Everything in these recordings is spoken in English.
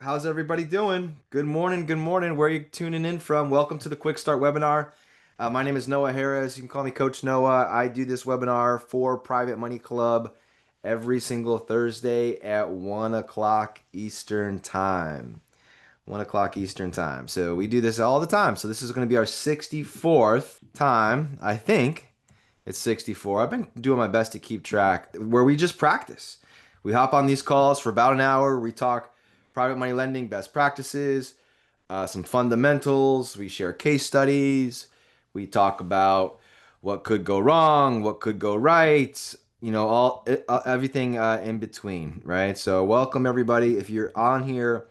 How's everybody doing? Good morning. Good morning. Where are you tuning in from? Welcome to the Quick Start webinar. My name is Noah Harris. You can call me Coach Noah. I do this webinar for Private Money Club every single Thursday at 1 o'clock Eastern Time. 1 o'clock Eastern Time. So we do this all the time. So this is going to be our 64th time. I think it's 64. I've been doing my best to keep track where we just practice. We hop on these calls for about an hour. We talk private money lending best practices, some fundamentals. We share case studies. We talk about what could go wrong, what could go right, all everything in between, right? So welcome everybody. If you're on here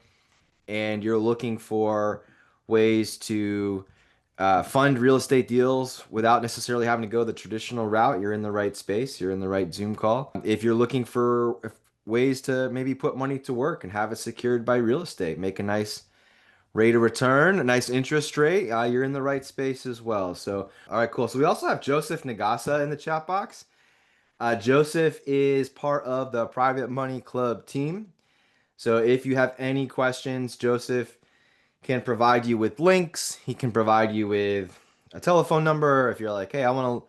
and you're looking for ways to fund real estate deals without necessarily having to go the traditional route, you're in the right space. You're in the right Zoom call. If you're looking for ways to maybe put money to work and have it secured by real estate, make a nice rate of return, a nice interest rate, you're in the right space as well. So, all right, cool. So we also have Joseph Nagasa in the chat box. Joseph is part of the Private Money Club team. So if you have any questions, Joseph can provide you with links. He can provide you with a telephone number if you're like, hey, I want to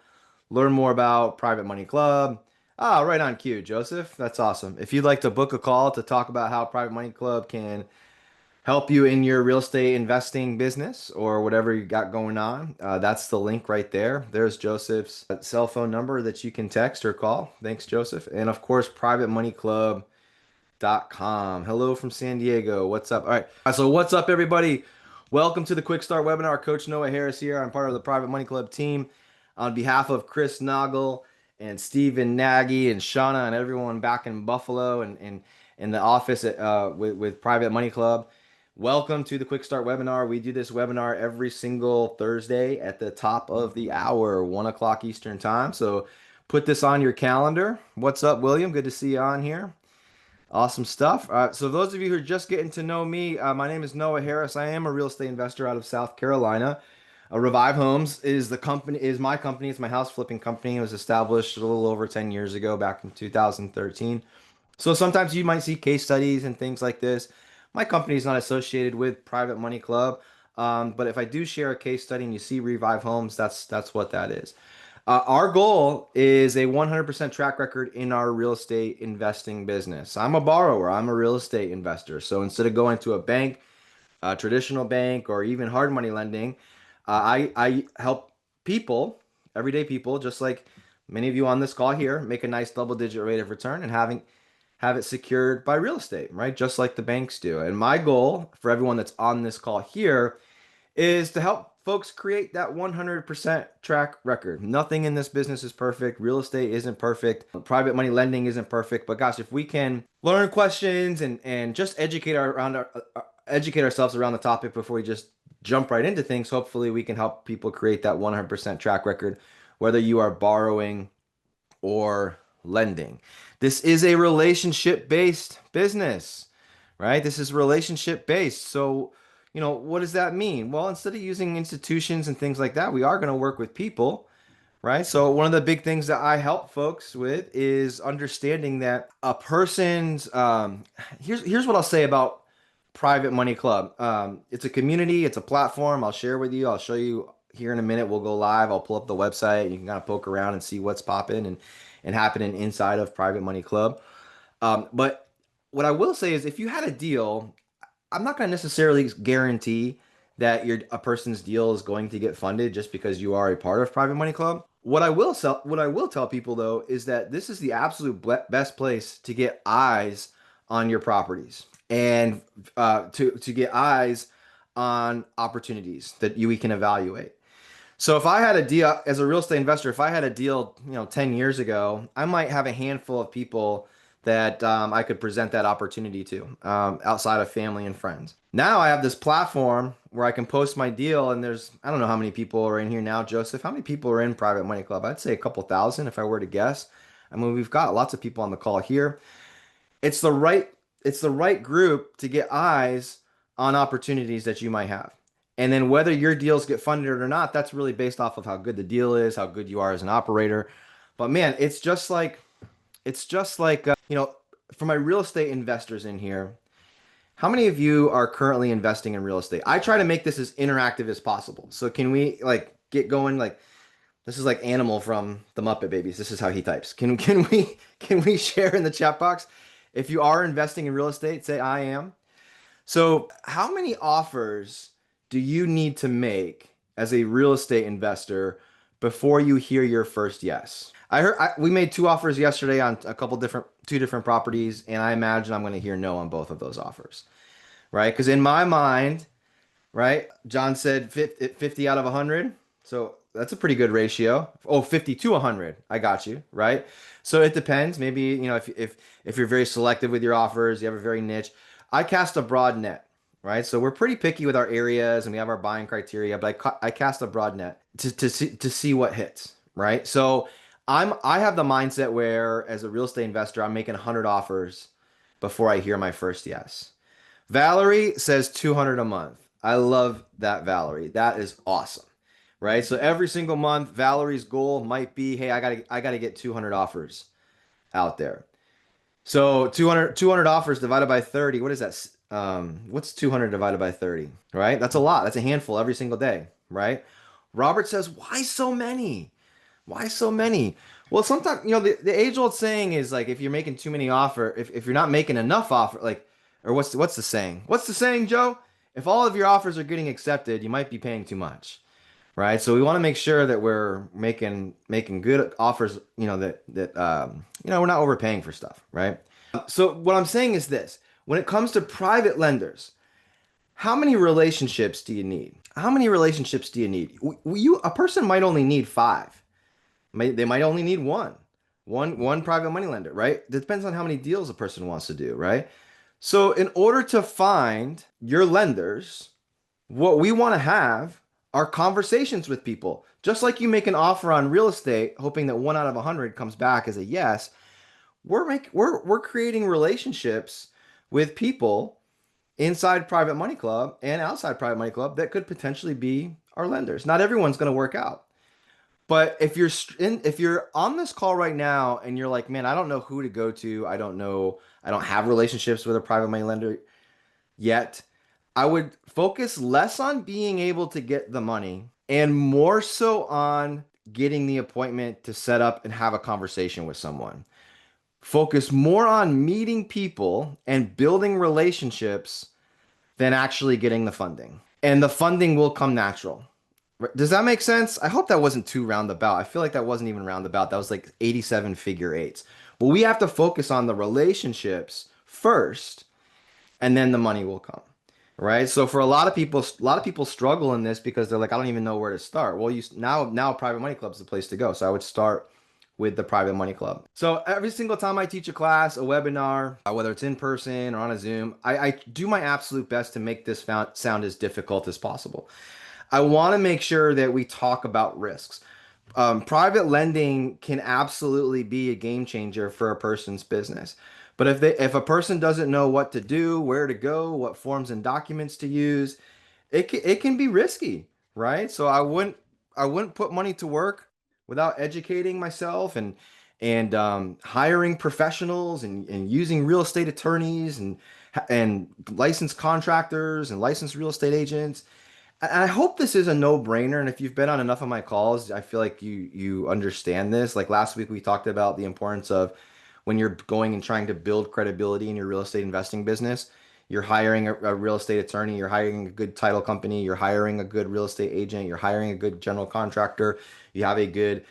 learn more about Private Money Club. Right on cue, Joseph. That's awesome. If you'd like to book a call to talk about how Private Money Club can help you in your real estate investing business or whatever you got going on, that's the link right there. There's Joseph's cell phone number that you can text or call. Thanks, Joseph. And of course, privatemoneyclub.com. Hello from San Diego. What's up? All right. So what's up, everybody? Welcome to the Quick Start webinar. Coach Noah Harris here. I'm part of the Private Money Club team. On behalf of Chris Naugle and Stephen Nagy and Shauna and everyone back in Buffalo and in the office with Private Money Club, welcome to the Quick Start webinar. We do this webinar every single Thursday at the top of the hour, 1 o'clock Eastern Time. So put this on your calendar. What's up, William? Good to see you on here. Awesome stuff. So those of you who are just getting to know me, my name is Noah Harris. I am a real estate investor out of South Carolina. Revive Homes is the company, is my company. It's my house flipping company. It was established a little over 10 years ago, back in 2013. So sometimes you might see case studies and things like this. My company is not associated with Private Money Club, but if I do share a case study and you see Revive Homes, that's what that is. Our goal is a 100% track record in our real estate investing business. I'm a borrower. I'm a real estate investor. So instead of going to a bank, a traditional bank, or even hard money lending, I help people, everyday people, just like many of you on this call here, make a nice double-digit rate of return and have it secured by real estate, right? Just like the banks do. And my goal for everyone that's on this call here is to help folks create that 100% track record. Nothing in this business is perfect. Real estate isn't perfect. Private money lending isn't perfect. But gosh, if we can learn questions and just educate ourselves around the topic before we just jump right into things, hopefully we can help people create that 100% track record, whether you are borrowing or lending. This is a relationship-based business, right? This is relationship-based. So, what does that mean? Well, instead of using institutions and things like that, we are going to work with people, right? So one of the big things that I help folks with is understanding that a person's here's what I'll say about Private Money Club. It's a community, it's a platform. I'll share with you. I'll show you here in a minute. We'll go live. I'll pull up the website. You can kind of poke around and see what's popping and happening inside of Private Money Club. But what I will say is if you had a deal, I'm not going to necessarily guarantee that a person's deal is going to get funded just because you are a part of Private Money Club. What I will tell people though is that this is the absolute best place to get eyes on your properties and to get eyes on opportunities that we can evaluate. So if I had a deal as a real estate investor, if I had a deal, 10 years ago, I might have a handful of people that I could present that opportunity to outside of family and friends. Now I have this platform where I can post my deal, and I don't know how many people are in here now, Joseph. How many people are in Private Money Club? I'd say a couple thousand if I were to guess. I mean, we've got lots of people on the call here. It's the right group to get eyes on opportunities that you might have. And then whether your deals get funded or not, that's really based off of how good the deal is, how good you are as an operator. But man, it's just like for my real estate investors in here, How many of you are currently investing in real estate? I try to make this as interactive as possible. So can we like get going? Like this is like Animal from the Muppet Babies. This is how he types. Can we share in the chat box? If you are investing in real estate, say I am. So how many offers do you need to make as a real estate investor before you hear your first yes? We made two offers yesterday on a couple different two different properties, and I imagine I'm going to hear no on both of those offers, right? Because in my mind, right, John said 50 out of 100. So that's a pretty good ratio. Oh, 50 to 100. I got you, right? So it depends. Maybe, if you're very selective with your offers, you have a very niche. I cast a broad net, right? So we're pretty picky with our areas and we have our buying criteria, but I cast a broad net to see what hits, right? So I have the mindset where as a real estate investor, I'm making 100 offers before I hear my first yes. Valerie says 200 a month. I love that, Valerie. That is awesome. Right? So every single month, Valerie's goal might be, hey, I gotta get 200 offers out there. So 200 offers divided by 30. What is that? What's 200 divided by 30? Right? That's a lot. That's a handful every single day, right? Robert says, why so many? Why so many? Well, sometimes, the age-old saying is like if you're making too many offer, if you're not making enough offer, like, or what's the saying? What's the saying, Joe? If all of your offers are getting accepted, you might be paying too much, right? So we want to make sure that we're making good offers, we're not overpaying for stuff, right? So what I'm saying is this: when it comes to private lenders, how many relationships do you need? How many relationships do you need? A person might only need five. They might only need one private money lender, right? It depends on how many deals a person wants to do, right? So in order to find your lenders, what we want to have are conversations with people. Just like you make an offer on real estate, hoping that 1 out of 100 comes back as a yes, we're creating relationships with people inside Private Money Club and outside Private Money Club that could potentially be our lenders. Not everyone's going to work out. But if you're on this call right now and you're like, man, I don't know who to go to. I don't know. I don't have relationships with a private money lender yet. I would focus less on being able to get the money and more so on getting the appointment to set up and have a conversation with someone. Focus more on meeting people and building relationships than actually getting the funding. And the funding will come natural. Does that make sense? I hope that wasn't too roundabout. I feel like that wasn't even roundabout. That was like 87 figure eights. But we have to focus on the relationships first, and then the money will come. Right? So for a lot of people struggle in this because they're like, I don't even know where to start. Well, now Private Money Club is the place to go. So I would start with the Private Money Club. So every single time I teach a class, a webinar, whether it's in person or on a Zoom, I do my absolute best to make this sound as difficult as possible. I want to make sure that we talk about risks. Private lending can absolutely be a game changer for a person's business. But if a person doesn't know what to do, where to go, what forms and documents to use, it can be risky, right? So I wouldn't put money to work without educating myself and hiring professionals and using real estate attorneys and licensed contractors and licensed real estate agents. And I hope this is a no-brainer. And if you've been on enough of my calls, I feel like you understand this. Like last week, we talked about the importance of when you're going and trying to build credibility in your real estate investing business, you're hiring a real estate attorney, you're hiring a good title company, you're hiring a good real estate agent, you're hiring a good general contractor, you have a good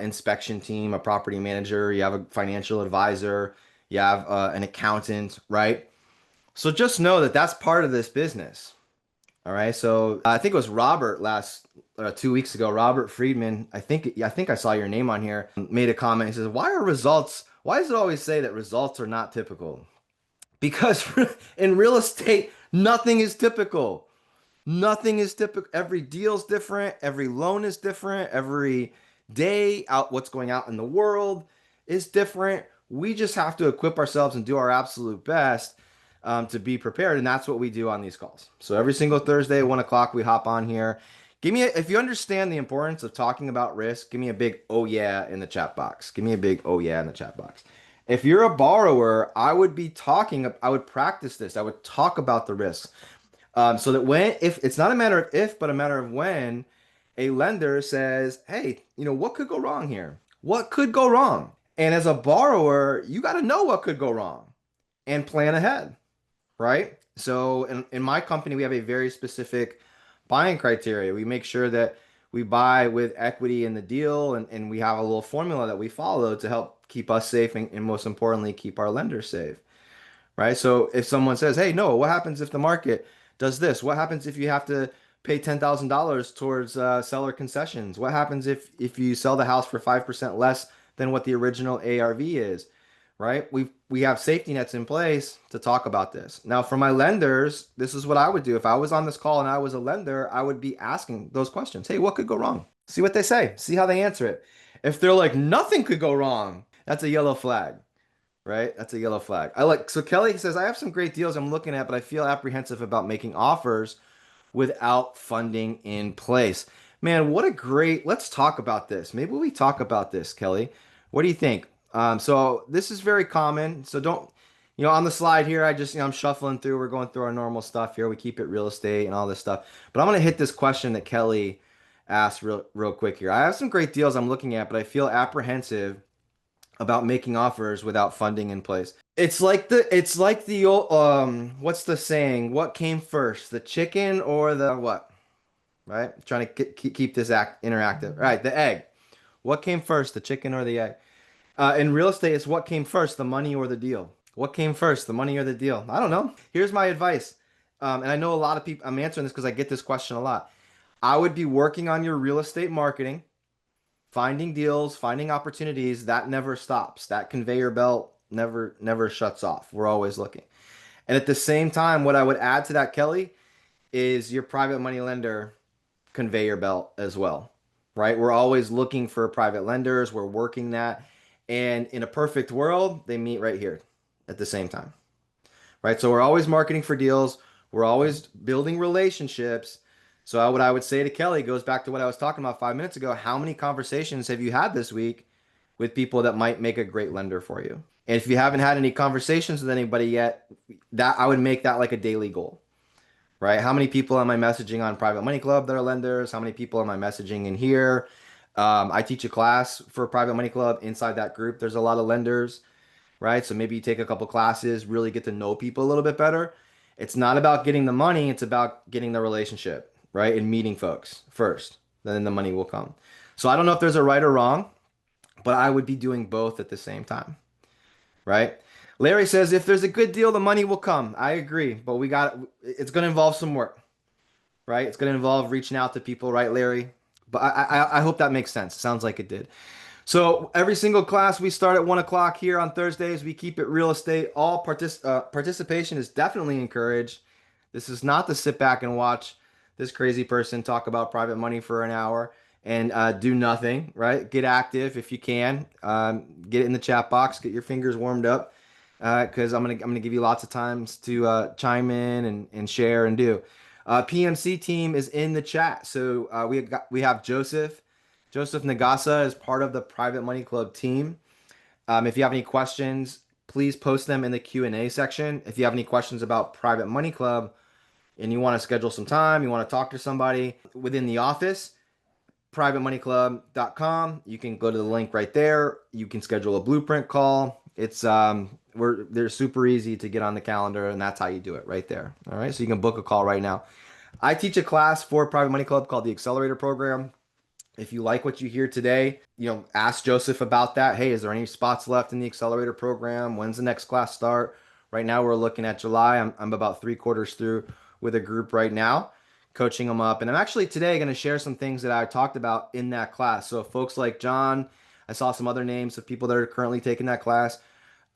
inspection team, a property manager, you have a financial advisor, you have an accountant, right? So just know that that's part of this business. All right, so I think it was Robert 2 weeks ago. Robert Friedman, I think I saw your name on here. Made a comment. He says, "Why are results? Why does it always say that results are not typical? Because in real estate, nothing is typical. Nothing is typical. Every deal's different. Every loan is different. Every day out, what's going out in the world is different. We just have to equip ourselves and do our absolute best to be prepared, and that's what we do on these calls. So every single Thursday at 1 o'clock, we hop on here. If you understand the importance of talking about risk, give me a big oh yeah in the chat box. Give me a big oh yeah in the chat box. If you're a borrower, I would practice this. I would talk about the risks. So that if it's not a matter of if, but a matter of when a lender says, hey, what could go wrong here? What could go wrong? And as a borrower, you got to know what could go wrong and plan ahead, right? So in my company, we have a very specific buying criteria. We make sure that we buy with equity in the deal, and we have a little formula that we follow to help keep us safe and most importantly, keep our lenders safe, right? So if someone says, hey, no, what happens if the market does this? What happens if you have to pay $10,000 towards seller concessions? What happens if you sell the house for 5% less than what the original ARV is, right? We have safety nets in place to talk about this. Now, for my lenders, this is what I would do. If I was on this call and I was a lender, I would be asking those questions. Hey, what could go wrong? See what they say. See how they answer it. If they're like, nothing could go wrong, that's a yellow flag, right? That's a yellow flag. So Kelly says, I have some great deals I'm looking at, but I feel apprehensive about making offers without funding in place. Man, let's talk about this. Maybe we talk about this, Kelly. What do you think? So this is very common. So don't, on the slide here, I'm shuffling through. We're going through our normal stuff here. We keep it real estate and all this stuff. But I'm going to hit this question that Kelly asked real quick here. I have some great deals I'm looking at, but I feel apprehensive about making offers without funding in place. It's like the old what's the saying? What came first, the chicken or the what? Right? Trying to keep this act interactive. Right, the egg. What came first, the chicken or the egg? In real estate, it's what came first, the money or the deal. What came first, the money or the deal? I don't know. Here's my advice. And I know a lot of people, I'm answering this because I get this question a lot. I would be working on your real estate marketing, finding deals, finding opportunities. That never stops. That conveyor belt never shuts off. We're always looking. And at the same time, what I would add to that, Kelly, is your private money lender conveyor belt as well, right? We're always looking for private lenders. We're working that. And in a perfect world, they meet right here at the same time, right? So we're always marketing for deals. We're always building relationships. So what I would say to Kelly goes back to what I was talking about 5 minutes ago. How many conversations have you had this week with people that might make a great lender for you? And if you haven't had any conversations with anybody yet, that I would make that like a daily goal, right? How many people am I messaging on Private Money Club that are lenders? How many people am I messaging in here? I teach a class for Private Money Club. Inside that group, there's a lot of lenders, right? So maybe you take a couple classes, really get to know people a little bit better. It's not about getting the money, it's about getting the relationship, right? And meeting folks first. Then the money will come. So I don't know if there's a right or wrong, but I would be doing both at the same time, right? Larry says if there's a good deal, the money will come. I agree, but it's going to involve some work, right? It's going to involve reaching out to people, right, Larry? But I hope that makes sense. Sounds like it did. So every single class we start at 1 o'clock here on Thursdays. We keep it real estate. All participation is definitely encouraged. This is not to sit back and watch this crazy person talk about private money for an hour and do nothing, right? Get active if you can. Get it in the chat box. Get your fingers warmed up because I'm gonna give you lots of times to chime in and share and do. PMC team is in the chat. So we have Joseph. Joseph Nagasa is part of the Private Money Club team. If you have any questions, please post them in the Q&A section. If you have any questions about Private Money Club and you want to schedule some time, you want to talk to somebody within the office, privatemoneyclub.com. You can go to the link right there. You can schedule a blueprint call. They're super easy to get on the calendar, and that's how you do it right there. All right, so you can book a call right now. I teach a class for Private Money Club called the Accelerator Program. If you like what you hear today, ask Joseph about that. Hey, is there any spots left in the Accelerator Program? When's the next class start? Right now, we're looking at July. I'm about 3/4 through with a group right now, coaching them up. And I'm actually today going to share some things that I talked about in that class. So folks like John, I saw some other names of people that are currently taking that class.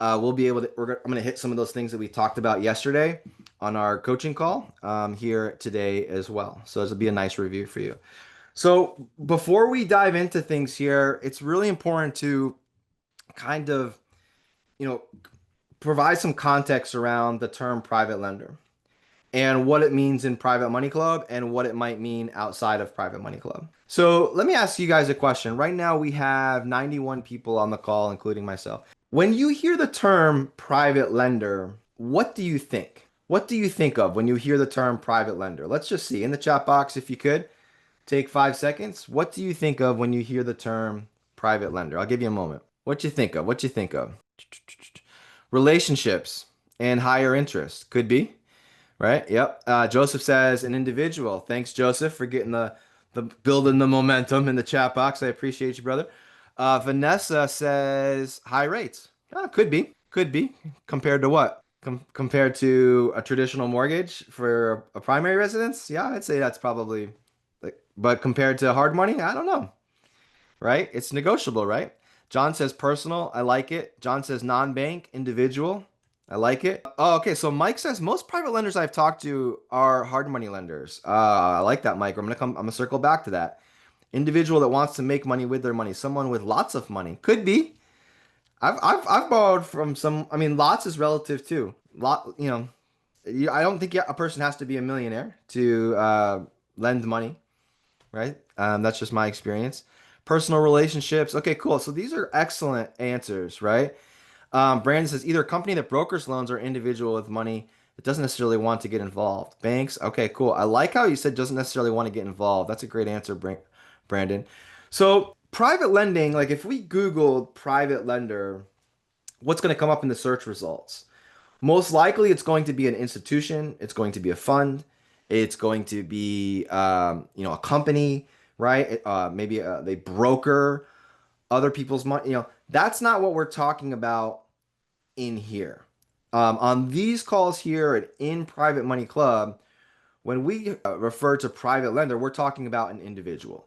We'll be able to, I'm going to hit some of those things that we talked about yesterday on our coaching call here today as well. So this will be a nice review for you. So before we dive into things here, it's really important to kind of, provide some context around the term private lender and what it means in Private Money Club and what it might mean outside of Private Money Club. So let me ask you guys a question. Right now we have 91 people on the call, including myself. When you hear the term private lender, what do you think? What do you think of when you hear the term private lender? Let's just see in the chat box if you could take 5 seconds. What do you think of when you hear the term private lender? I'll give you a moment. What you think of? What you think of? Relationships and higher interest could be, right? Yep. Joseph says an individual. Thanks, Joseph, for getting the building the momentum in the chat box. I appreciate you, brother. Vanessa says high rates. Could be. Compared to what? Compared to a traditional mortgage for a primary residence? Yeah, I'd say that's probably like, but compared to hard money, I don't know, right? It's negotiable, right? John says personal. I like it. John says non-bank, individual. I like it. Oh, okay. So Mike says most private lenders I've talked to are hard money lenders. I like that, Mike. I'm gonna circle back to that. Individual that wants to make money with their money. Someone with lots of money. Could be. I've borrowed from some. I mean, lots is relative too. I don't think a person has to be a millionaire to lend money, right? That's just my experience. Personal relationships. Okay, cool. So these are excellent answers, right? Brandon says either a company that brokers loans or individual with money that doesn't necessarily want to get involved. Banks. Okay, cool. I like how you said doesn't necessarily want to get involved. That's a great answer, Brandon. So private lending, like if we Googled private lender, what's going to come up in the search results? Most likely, it's going to be an institution. It's going to be a fund. It's going to be, a company, right? Maybe they broker other people's money. That's not what we're talking about in here. On these calls here at In Private Money Club, when we refer to private lender, we're talking about an individual.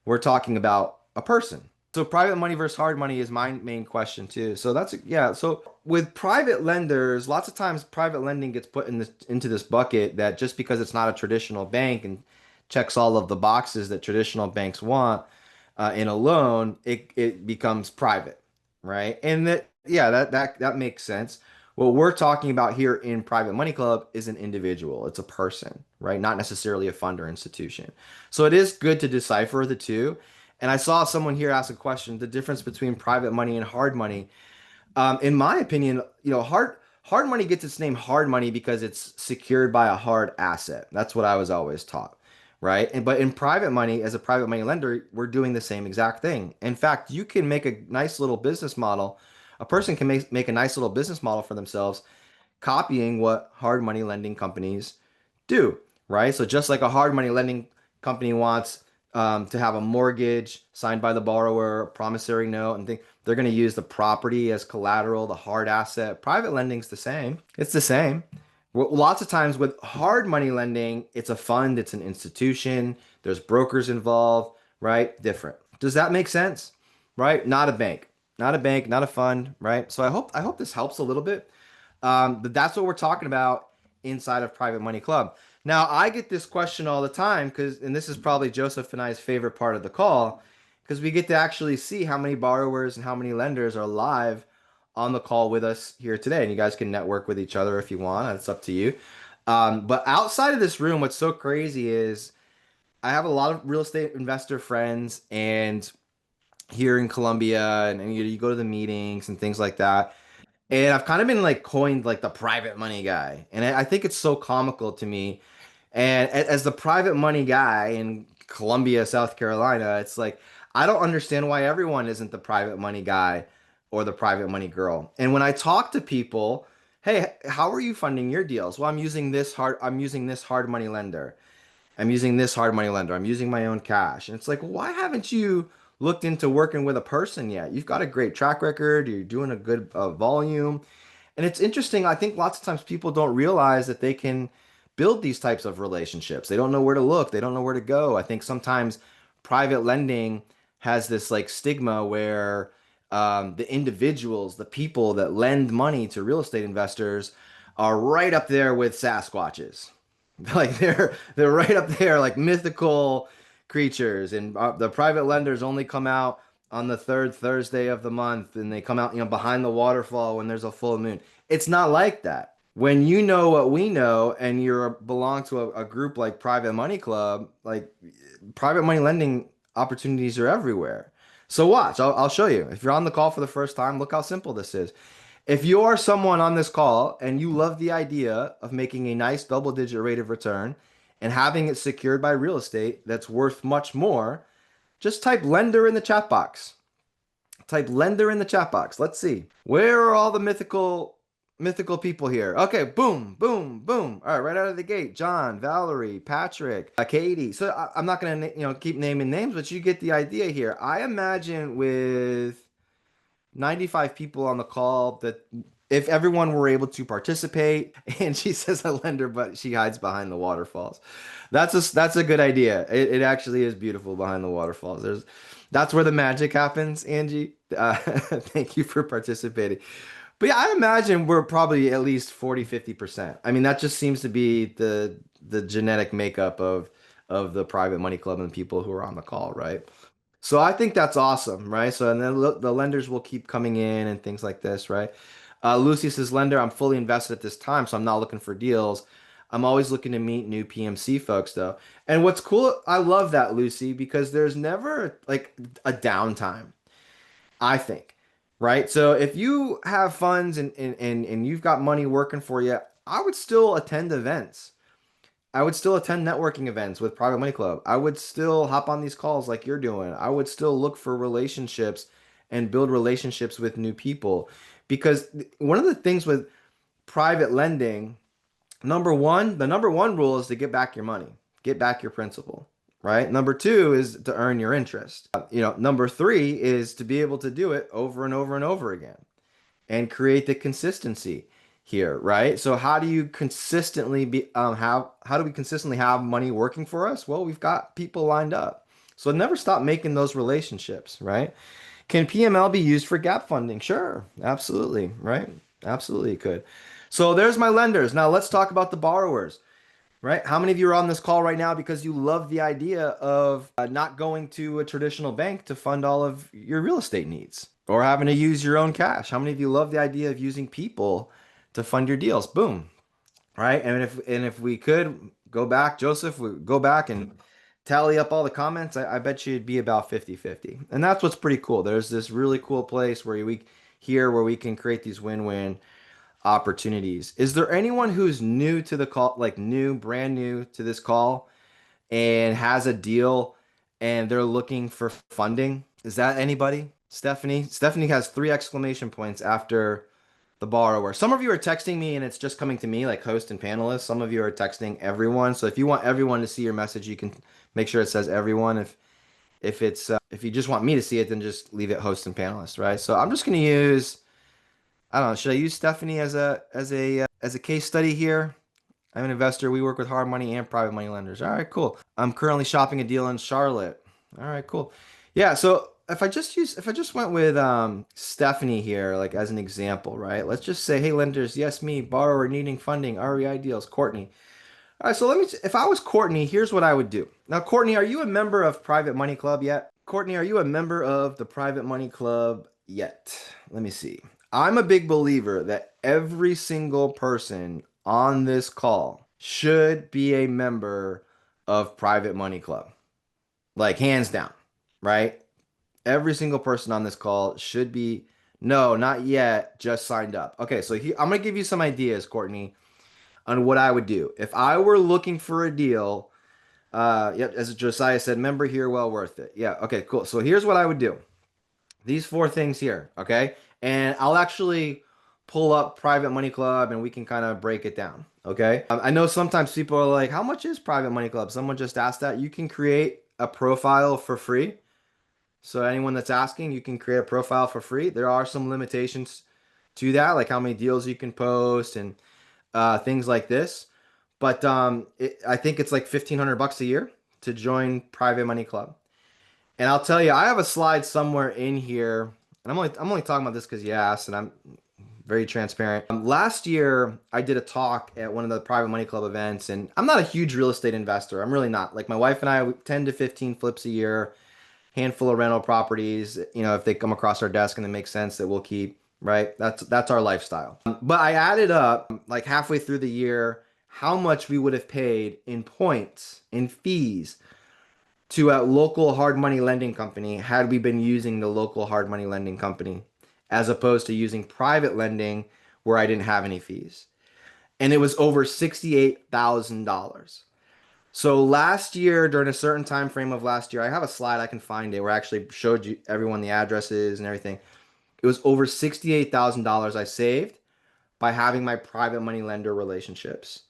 We're talking about a person. So private money versus hard money is my main question too. So that's yeah. So with private lenders, lots of times private lending gets put into this bucket that just because it's not a traditional bank and checks all of the boxes that traditional banks want in a loan, it becomes private, right? And that yeah, that makes sense. What we're talking about here in Private Money Club is an individual. It's a person, right? Not necessarily a fund or institution. So it is good to decipher the two. And I saw someone here ask a question, the difference between private money and hard money. In my opinion, hard money gets its name hard money because it's secured by a hard asset. That's what I was always taught, right? But in private money, as a private money lender, we're doing the same exact thing. In fact, you can make a nice little business model. A person can make a nice little business model for themselves copying what hard money lending companies do, right? So just like a hard money lending company wants to have a mortgage signed by the borrower, a promissory note, and they're going to use the property as collateral, the hard asset. Private lending's the same. It's the same. Lots of times with hard money lending, it's a fund, it's an institution, there's brokers involved, right? Different. Does that make sense? Right? Not a bank. Not a bank, not a fund, right? So I hope this helps a little bit. But that's what we're talking about inside of Private Money Club. Now, I get this question all the time and this is probably Joseph and I's favorite part of the call, because we get to actually see how many borrowers and how many lenders are live on the call with us here today. And you guys can network with each other if you want. It's up to you. But outside of this room, what's so crazy is I have a lot of real estate investor friends and here in Colombia, and you go to the meetings and things like that. And I've kind of been like coined like the private money guy. And I think it's so comical to me. And as the private money guy in Columbia, South Carolina, it's like I don't understand why everyone isn't the private money guy or the private money girl. And when I talk to people, hey, how are you funding your deals? Well, I'm using this hard money lender. I'm using this hard money lender. I'm using my own cash. And it's like, why haven't you looked into working with a person yet? You've got a great track record. You're doing a good volume. And it's interesting. I think lots of times people don't realize that they can build these types of relationships. They don't know where to look. They don't know where to go. I think sometimes private lending has this like stigma where the individuals, the people that lend money to real estate investors are right up there with Sasquatches. Like they're right up there, like mythical creatures, and the private lenders only come out on the third Thursday of the month, and they come out, behind the waterfall when there's a full moon. It's not like that. When you know what we know, and you belong to a group like Private Money Club, like private money lending opportunities are everywhere. So watch, I'll show you. If you're on the call for the first time, look how simple this is. If you are someone on this call and you love the idea of making a nice double-digit rate of return and having it secured by real estate that's worth much more, just type lender in the chat box. Type lender in the chat box. Let's see. Where are all the mythical people here? Okay, boom, boom, boom. All right, right out of the gate. John, Valerie, Patrick, Katie. So I'm not gonna keep naming names, but you get the idea here. I imagine with 95 people on the call that if everyone were able to participate, and she says a lender, but she hides behind the waterfalls. That's a good idea. It actually is beautiful behind the waterfalls. That's where the magic happens, Angie. Thank you for participating. But yeah, I imagine we're probably at least 40-50%. I mean, that just seems to be the genetic makeup of the private money club and the people who are on the call, right? So I think that's awesome, right? So and then the lenders will keep coming in and things like this, right? Lucy says, lender, I'm fully invested at this time, so I'm not looking for deals. I'm always looking to meet new PMC folks, though. And what's cool, I love that, Lucy, because there's never like a downtime, I think, right? So if you have funds and you've got money working for you, I would still attend events. I would still attend networking events with Private Money Club. I would still hop on these calls like you're doing. I would still look for relationships and build relationships with new people. Because one of the things with private lending, the number one rule is to get back your money, get back your principal, right? Number two is to earn your interest. Number three is to be able to do it over and over and over again and create the consistency here, right? So how do you consistently how do we consistently have money working for us? Well, we've got people lined up. So never stop making those relationships, right? Can PML be used for gap funding? Sure, absolutely, right? Absolutely it could. So there's my lenders. Now let's talk about the borrowers, right? How many of you are on this call right now because you love the idea of not going to a traditional bank to fund all of your real estate needs or having to use your own cash? How many of you love the idea of using people to fund your deals? Boom, right? And if we could go back, Joseph, we go back and tally up all the comments, I bet you it'd be about 50-50. And that's what's pretty cool. There's this really cool place where we can create these win-win opportunities. Is there anyone who's new to the call, like brand new to this call and has a deal and they're looking for funding? Is that anybody? Stephanie? Stephanie has 3 exclamation points after the borrower. Some of you are texting me and it's just coming to me like host and panelist. Some of you are texting everyone. So if you want everyone to see your message, you can make sure it says everyone. If you just want me to see it, then just leave it host and panelist, right? So I'm just going to use, I don't know, should I use Stephanie as a case study here? I'm an investor. We work with hard money and private money lenders. All right, cool. I'm currently shopping a deal in Charlotte. All right, cool. Yeah, so if I just went with Stephanie here, like as an example, right? Let's just say, hey, lenders, yes, me, borrower needing funding, REI deals, Courtney. All right, so if I was Courtney, here's what I would do. Now, Courtney, are you a member of Private Money Club yet? Courtney, are you a member of the Private Money Club yet? Let me see. I'm a big believer that every single person on this call should be a member of Private Money Club. Like hands down, right? Every single person on this call should be, no, not yet, just signed up. Okay, so I'm gonna give you some ideas, Courtney, on what I would do. If I were looking for a deal, yep, as Josiah said, member here, well worth it. Yeah, okay, cool. So here's what I would do. These 4 things here, okay? And I'll actually pull up Private Money Club and we can kind of break it down, okay? I know sometimes people are like, how much is Private Money Club? Someone just asked that. You can create a profile for free. So anyone that's asking, you can create a profile for free. There are some limitations to that, like how many deals you can post and things like this. But I think it's like $1,500 a year to join Private Money Club. And I'll tell you, I have a slide somewhere in here, and I'm only talking about this because you asked, and I'm very transparent. Last year, I did a talk at one of the Private Money Club events, and I'm not a huge real estate investor. I'm really not. Like my wife and I, 10 to 15 flips a year, handful of rental properties. If they come across our desk and they make sense, that we'll keep. Right? That's our lifestyle. But I added up like halfway through the year how much we would have paid in points, in fees to a local hard money lending company had we been using the local hard money lending company as opposed to using private lending where I didn't have any fees. And it was over $68,000. So last year, during a certain time frame of last year, I have a slide I can find it where I actually showed you everyone the addresses and everything. It was over $68,000 I saved by having my private money lender relationships,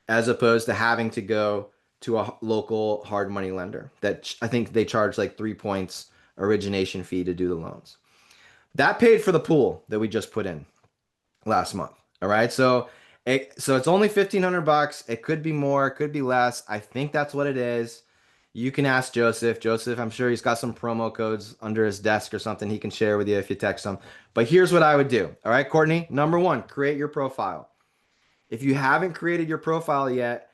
as opposed to having to go to a local hard money lender that I think they charge like 3 points origination fee to do the loans. That paid for the pool that we just put in last month. All right. So it's only 1,500 bucks. It could be more, it could be less. I think that's what it is. You can ask Joseph. Joseph, I'm sure he's got some promo codes under his desk or something he can share with you if you text him. But here's what I would do. All right, Courtney. Number one, create your profile. If you haven't created your profile yet,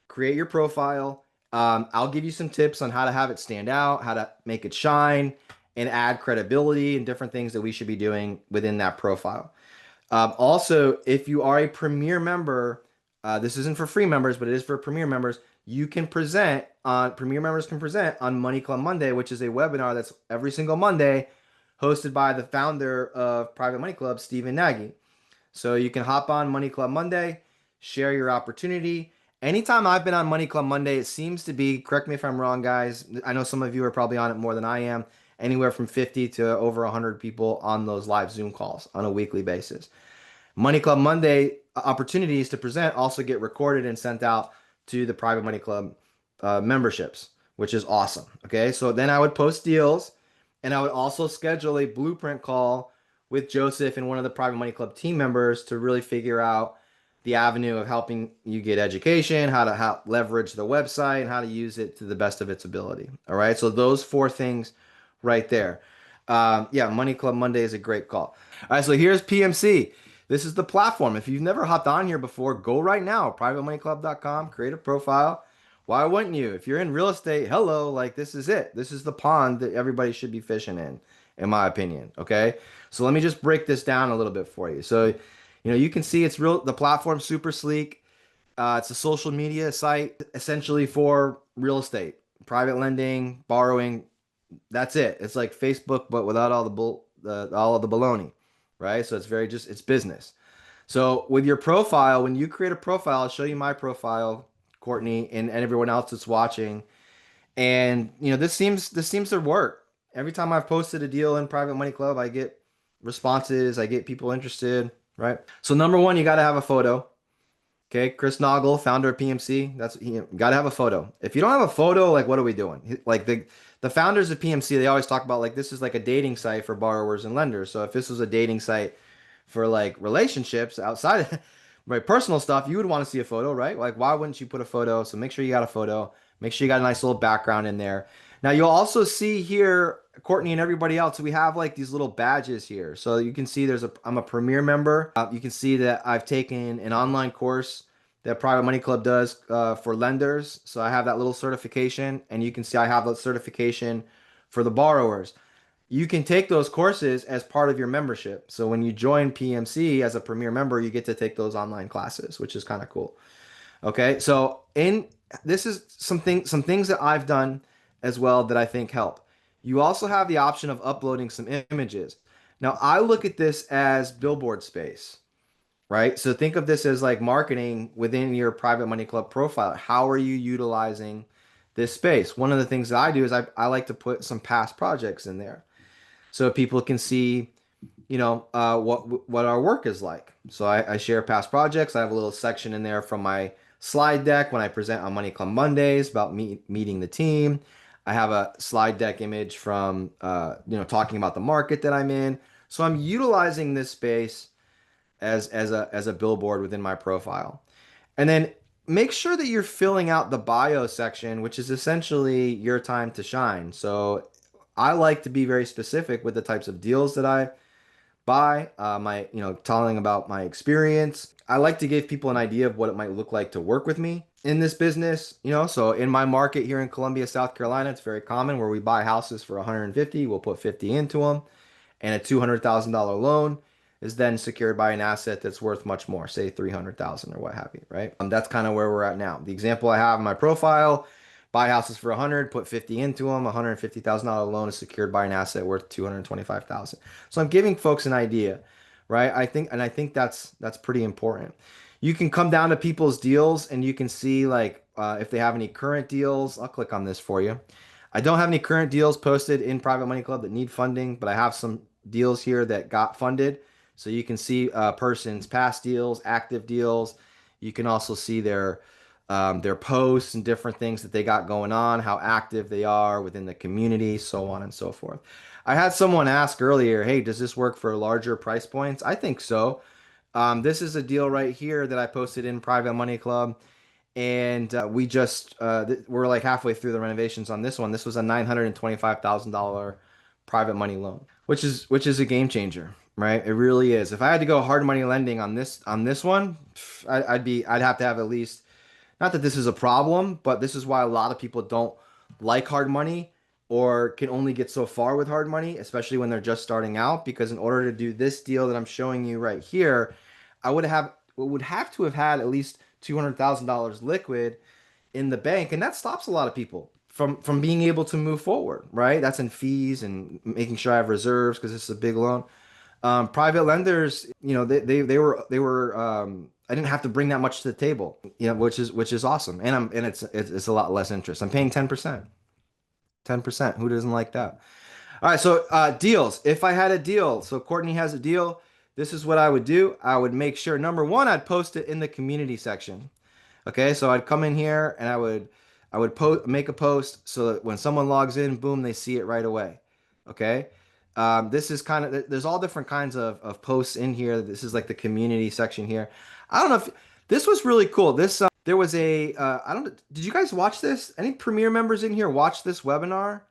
create your profile. I'll give you some tips on how to have it stand out, how to make it shine, and add credibility and different things that we should be doing within that profile. Also, if you are a Premier member, this isn't for free members, but it is for Premier members. You can present on Premier members can present on Money Club Monday, which is a webinar that's every single Monday, hosted by the founder of Private Money Club, Stephen Nagy. So you can hop on Money Club Monday, share your opportunity. Anytime I've been on Money Club Monday, it seems to be, correct me if I'm wrong, guys. I know some of you are probably on it more than I am, anywhere from 50 to over 100 people on those live Zoom calls on a weekly basis. Money Club Monday opportunities to present also get recorded and sent out to the Private Money Club memberships, which is awesome. Okay, so then I would post deals and I would also schedule a blueprint call with Joseph and one of the Private Money Club team members to really figure out the avenue of helping you get education, how leverage the website, and how to use it to the best of its ability. All right, so those four things right there. Yeah, Money Club Monday is a great call. All right, so here's PMC. This is the platform. If you've never hopped on here before, go right now, privatemoneyclub.com, create a profile. Why wouldn't you? If you're in real estate, hello, like this is it. This is the pond that everybody should be fishing in my opinion. Okay. So let me just break this down a little bit for you. So, you can see it's real, the platform's super sleek. It's a social media site essentially for real estate, private lending, borrowing. That's it. It's like Facebook, but without all all of the baloney, right? So it's business. So with your profile, when you create a profile, I'll show you my profile, Courtney, and everyone else that's watching. And this seems to work. Every time I've posted a deal in Private Money Club, I get responses, I get people interested, right? So number one, you got to have a photo. Okay, Chris Naugle, founder of PMC. You got to have a photo. If you don't have a photo, like what are we doing? Like the founders of PMC, they always talk about like this is like a dating site for borrowers and lenders. So if this was a dating site for like relationships outside of right personal stuff, you would want to see a photo, right? Like why wouldn't you put a photo? So make sure you got a photo. Make sure you got a nice little background in there. Now you'll also see here, Courtney and everybody else, we have like these little badges here. So you can see I'm a Premier member. You can see that I've taken an online course that Private Money Club does for lenders. So I have that little certification, and you can see I have that certification for the borrowers. You can take those courses as part of your membership. So when you join PMC as a Premier member, you get to take those online classes, which is kind of cool. Okay, so in this is some things that I've done as well that I think help. You also have the option of uploading some images. Now, I look at this as billboard space, right? So think of this as like marketing within your Private Money Club profile. How are you utilizing this space? One of the things that I do is I like to put some past projects in there so people can see, what our work is like. So I share past projects. I have a little section in there from my slide deck when I present on Money Club Mondays about meeting the team. I have a slide deck image from talking about the market that I'm in. So I'm utilizing this space as a billboard within my profile. And then make sure that you're filling out the bio section, which is essentially your time to shine. So I like to be very specific with the types of deals that I buy, telling about my experience. I like to give people an idea of what it might look like to work with me in this business. So in my market here in Columbia, South Carolina, it's very common where we buy houses for 150, we'll put 50 into them, and a $200,000 loan is then secured by an asset that's worth much more, say 300,000 or what have you, right? That's kind of where we're at now. The example I have in my profile, buy houses for 100, put 50 into them. $150,000 loan is secured by an asset worth 225,000. So I'm giving folks an idea, right? I think that's pretty important. You can come down to people's deals and you can see like if they have any current deals. I'll click on this for you. I don't have any current deals posted in Private Money Club that need funding, but I have some deals here that got funded. So you can see person's past deals, active deals. You can also see their posts and different things that they got going on, how active they are within the community, so on and so forth. I had someone ask earlier, hey, does this work for larger price points? I think so. This is a deal right here that I posted in Private Money Club, and we're like halfway through the renovations on this one. This was a $925,000 private money loan, which is a game changer, right? It really is. If I had to go hard money lending on this one, I'd have to have at least, not that this is a problem, but this is why a lot of people don't like hard money or can only get so far with hard money, especially when they're just starting out. Because in order to do this deal that I'm showing you right here, I would have to have had at least $200,000 liquid in the bank, and that stops a lot of people from being able to move forward, right? That's in fees and making sure I have reserves because this is a big loan. Private lenders, they were I didn't have to bring that much to the table, which is awesome. And it's a lot less interest. I'm paying 10%. 10%. Who doesn't like that? All right, so deals. If I had a deal, so Courtney has a deal, this is what I would do. I would make sure, number one, I'd post it in the community section. Okay, so I'd come in here and I would make a post so that when someone logs in, boom, they see it right away. Okay. This is kind of, there's all different kinds of posts in here. This is like the community section here. I don't know if this was really cool. There was I don't know, did you guys watch this? Any Premier members in here watch this webinar?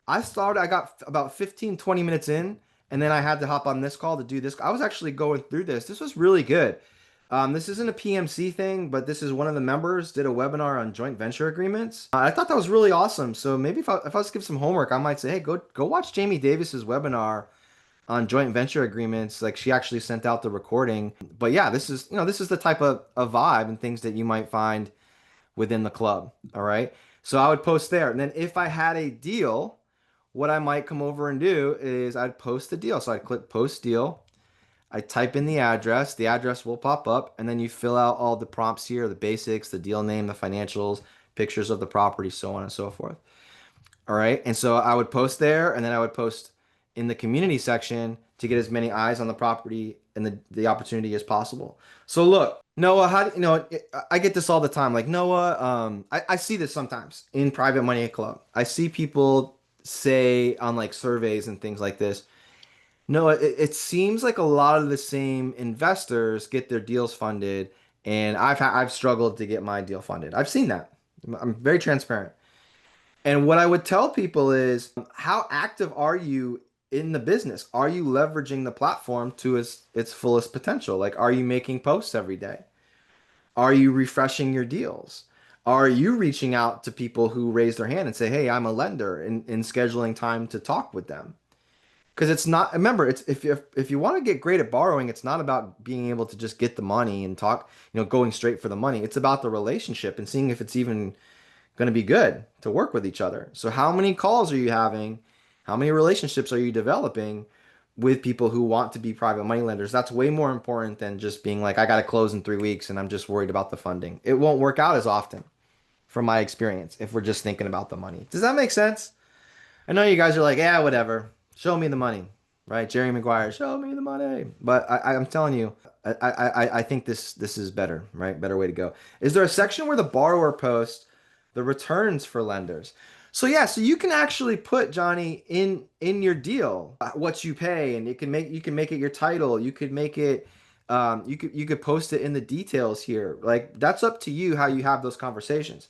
I got about 15, 20 minutes in, and then I had to hop on this call to do this. I was actually going through this. This was really good. This isn't a PMC thing, but this is one of the members did a webinar on joint venture agreements. I thought that was really awesome. So maybe if I was to give some homework, I might say, hey, go watch Jamie Davis's webinar on joint venture agreements. Like she actually sent out the recording. But yeah, this is the type of vibe and things that you might find within the club. All right. So I would post there. And then if I had a deal, what I might come over and do is I'd post the deal. So I'd click post deal. I type in the address will pop up, and then you fill out all the prompts here, the basics, the deal name, the financials, pictures of the property, so on and so forth. All right. And so I would post there, and then I would post in the community section to get as many eyes on the property and the opportunity as possible. So look, Noah, I get this all the time. Like Noah, I see this sometimes in Private Money Club. I see people say on like surveys and things like this, no, it seems like a lot of the same investors get their deals funded, and I've struggled to get my deal funded. I've seen that. I'm very transparent. And what I would tell people is, how active are you in the business? Are you leveraging the platform to its fullest potential? Like, are you making posts every day? Are you refreshing your deals? Are you reaching out to people who raise their hand and say, hey, I'm a lender, and scheduling time to talk with them? Because it's not, remember, it's if you want to get great at borrowing, it's not about being able to just get the money and talk, going straight for the money. It's about the relationship and seeing if it's even going to be good to work with each other. So how many calls are you having? How many relationships are you developing with people who want to be private money lenders? That's way more important than just being like, I got to close in 3 weeks and I'm just worried about the funding. It won't work out as often from my experience if we're just thinking about the money. Does that make sense? I know you guys are like, yeah, whatever. Show me the money, right? Jerry Maguire, show me the money. But I'm telling you, I think this is better, right? Better way to go. Is there a section where the borrower posts the returns for lenders? So yeah, so you can actually put, Johnny, in your deal what you pay, and you can make it your title. You could make it, you could post it in the details here. Like that's up to you how you have those conversations.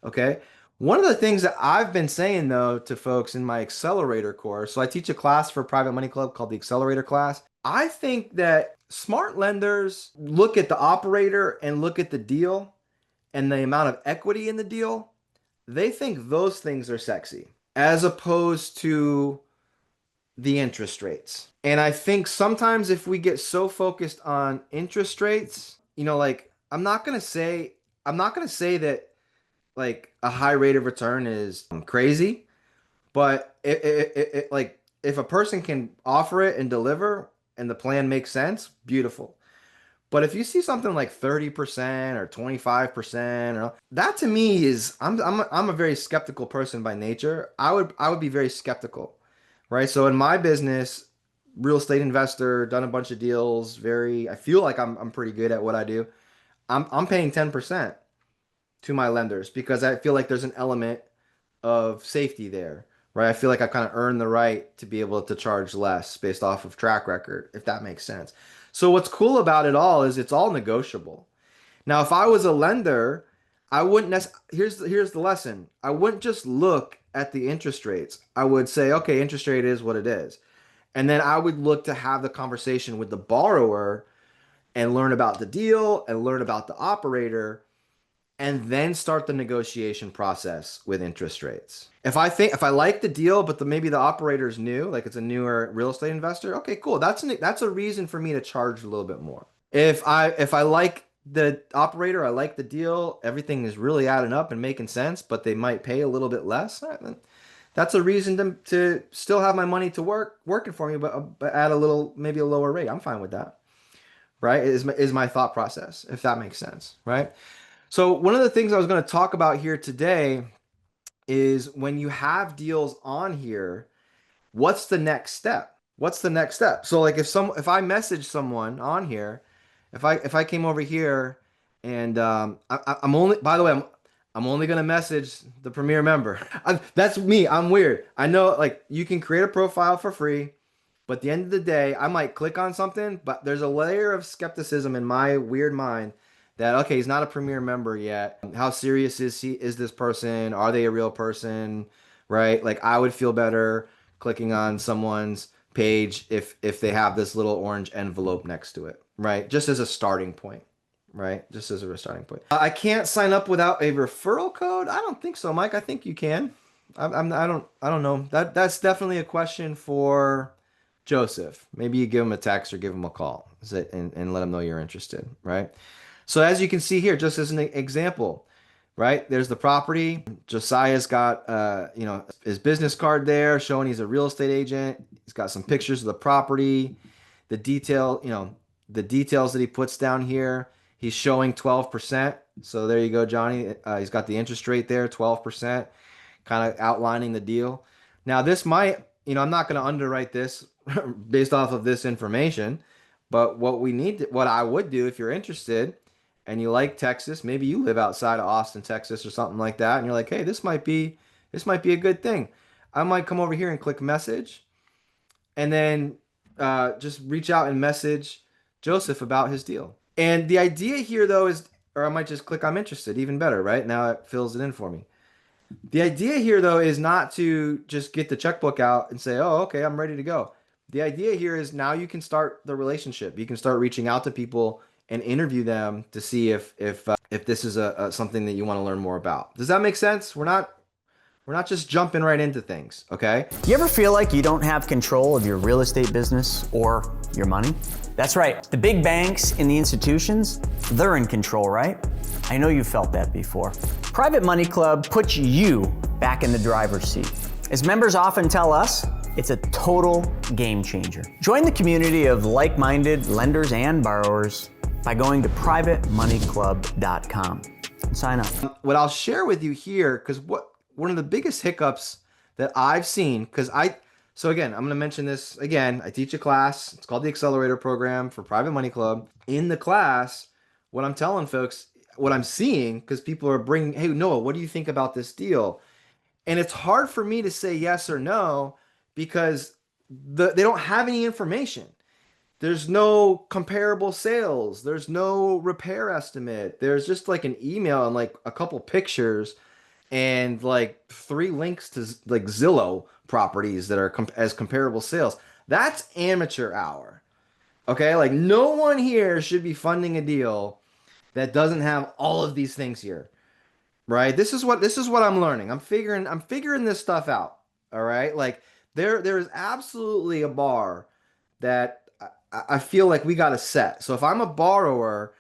Okay. One of the things that I've been saying though to folks in my accelerator course, so I teach a class for Private Money Club called the Accelerator class. I think that smart lenders look at the operator and look at the deal and the amount of equity in the deal. They think those things are sexy as opposed to the interest rates. And I think sometimes if we get so focused on interest rates, like I'm not going to say that like a high rate of return is crazy, but like if a person can offer it and deliver and the plan makes sense, beautiful. But if you see something like 30% or 25%, or that to me is I'm a very skeptical person by nature. I would be very skeptical, right? So in my business, real estate investor, done a bunch of deals, very I feel like I'm pretty good at what I do. I'm paying 10% to my lenders because I feel like there's an element of safety there, right? I feel like I've kind of earned the right to be able to charge less based off of track record, if that makes sense. So what's cool about it all is it's all negotiable. Now, if I was a lender, I wouldn't here's the lesson. I wouldn't just look at the interest rates. I would say, okay, interest rate is what it is. And then I would look to have the conversation with the borrower and learn about the deal and learn about the operator and then start the negotiation process with interest rates. If I like the deal, but maybe the operator's new, like it's a newer real estate investor, okay, cool. That's a reason for me to charge a little bit more. If I like the operator, I like the deal, everything is really adding up and making sense, but they might pay a little bit less. Then that's a reason to still have my money to working for me, but at a little maybe a lower rate. I'm fine with that, right? Is my thought process, if that makes sense, right? So one of the things I was going to talk about here today is when you have deals on here, what's the next step? What's the next step? So like if I message someone on here, if I came over here and I'm only by the way I'm only gonna message the premier member. That's me. I'm weird. I know like you can create a profile for free. But at the end of the day, I might click on something, but there's a layer of skepticism in my weird mind that okay, he's not a premier member yet. How serious is this person? Are they a real person? Right? Like I would feel better clicking on someone's page if they have this little orange envelope next to it, right? Just as a starting point, right? Just as a starting point. I can't sign up without a referral code. I don't think so, Mike. I think you can. I don't know. That's definitely a question for Joseph. Maybe you give him a text or give him a call and let him know you're interested, right? So as you can see here, just as an example, right? There's the property. Josiah's got his business card there showing he's a real estate agent. He's got some pictures of the property, the details that he puts down here. He's showing 12%. So there you go, Johnny. He's got the interest rate there, 12%, kind of outlining the deal. Now this might, I'm not going to underwrite this based off of this information, but what I would do if you're interested and you like Texas, maybe you live outside of Austin, Texas or something like that, and you're like, hey, this might be a good thing. I might come over here and click message and then just reach out and message Joseph about his deal. And the idea here though is, or I might just click I'm interested, even better, right? Now it fills it in for me. The idea here, though, is not to just get the checkbook out and say, oh, okay, I'm ready to go. The idea here is now you can start the relationship. You can start reaching out to people and interview them to see if this is something that you want to learn more about. Does that make sense? We're not just jumping right into things, okay? You ever feel like you don't have control of your real estate business or your money? That's right. The big banks and the institutions, they're in control, right? I know you've felt that before. Private Money Club puts you back in the driver's seat. As members often tell us, it's a total game changer. Join the community of like-minded lenders and borrowers by going to privatemoneyclub.com and sign up. What I'll share with you here, because one of the biggest hiccups that I've seen, so again, I'm going to mention this again. I teach a class. It's called the Accelerator Program for Private Money Club. In the class, what I'm telling folks, what I'm seeing, because people are bringing, hey, Noah, what do you think about this deal? And it's hard for me to say yes or no because they don't have any information. There's no comparable sales. There's no repair estimate. There's just like an email and like a couple pictures and like 3 links to like Zillow properties that are as comparable sales. That's amateur hour. Okay? Like no one here should be funding a deal that doesn't have all of these things here. Right? This is what I'm learning. I'm figuring this stuff out. All right? Like there is absolutely a bar that I feel like we got to set. So if I'm a borrower,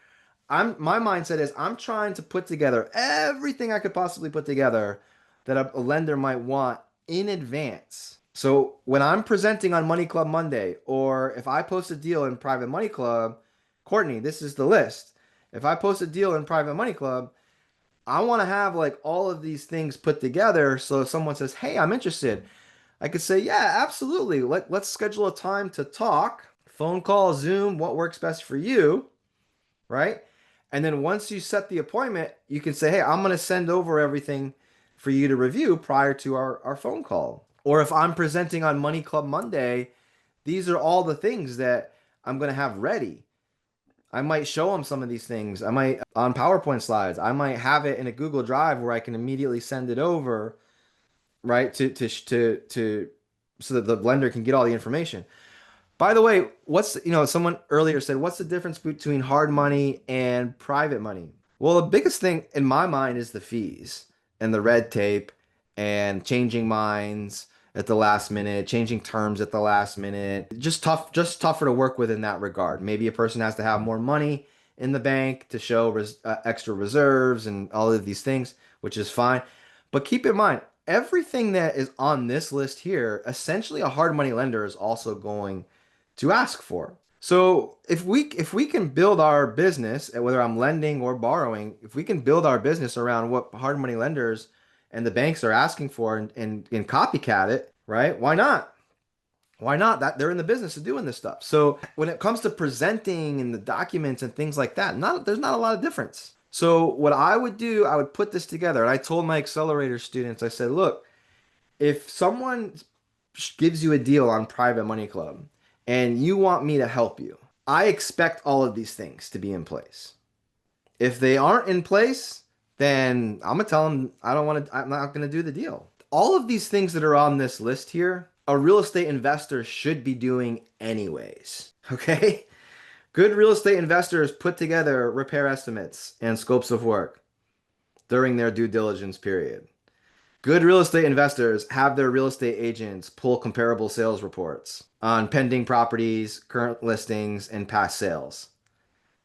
my mindset is I'm trying to put together everything I could possibly put together that a lender might want in advance. So when I'm presenting on Money Club Monday, or if I post a deal in Private Money Club, Courtney, this is the list. If I post a deal in Private Money Club, I want to have like all of these things put together. So if someone says, "Hey, I'm interested," I could say, "Yeah, absolutely. Let's schedule a time to talk. Phone call, Zoom, what works best for you." Right? And then once you set the appointment, you can say, "Hey, I'm going to send over everything for you to review prior to our phone call." Or if I'm presenting on Money Club Monday, these are all the things that I'm going to have ready. I might show them some of these things. I might on PowerPoint slides. I might have it in a Google Drive where I can immediately send it over, right, to so that the lender can get all the information. By the way, someone earlier said, what's the difference between hard money and private money? Well, the biggest thing in my mind is the fees and the red tape and changing minds at the last minute, changing terms at the last minute. Just tougher to work with in that regard. Maybe a person has to have more money in the bank to show extra reserves and all of these things, which is fine. But keep in mind, everything that is on this list here, essentially a hard money lender is also going to ask for. So if we can build our business, whether I'm lending or borrowing, if we can build our business around what hard money lenders and the banks are asking for and copycat it, right? Why not? Why not? That they're in the business of doing this stuff. So when it comes to presenting and the documents and things like that, there's not a lot of difference. So what I would do, I would put this together. And I told my accelerator students, I said, look, if someone gives you a deal on Private Money Club and you want me to help you, I expect all of these things to be in place. If they aren't in place, then I'm gonna tell them I'm not gonna do the deal. All of these things that are on this list here, a real estate investor should be doing anyways. Okay? Good real estate investors put together repair estimates and scopes of work during their due diligence period. Good real estate investors have their real estate agents pull comparable sales reports on pending properties, current listings, and past sales.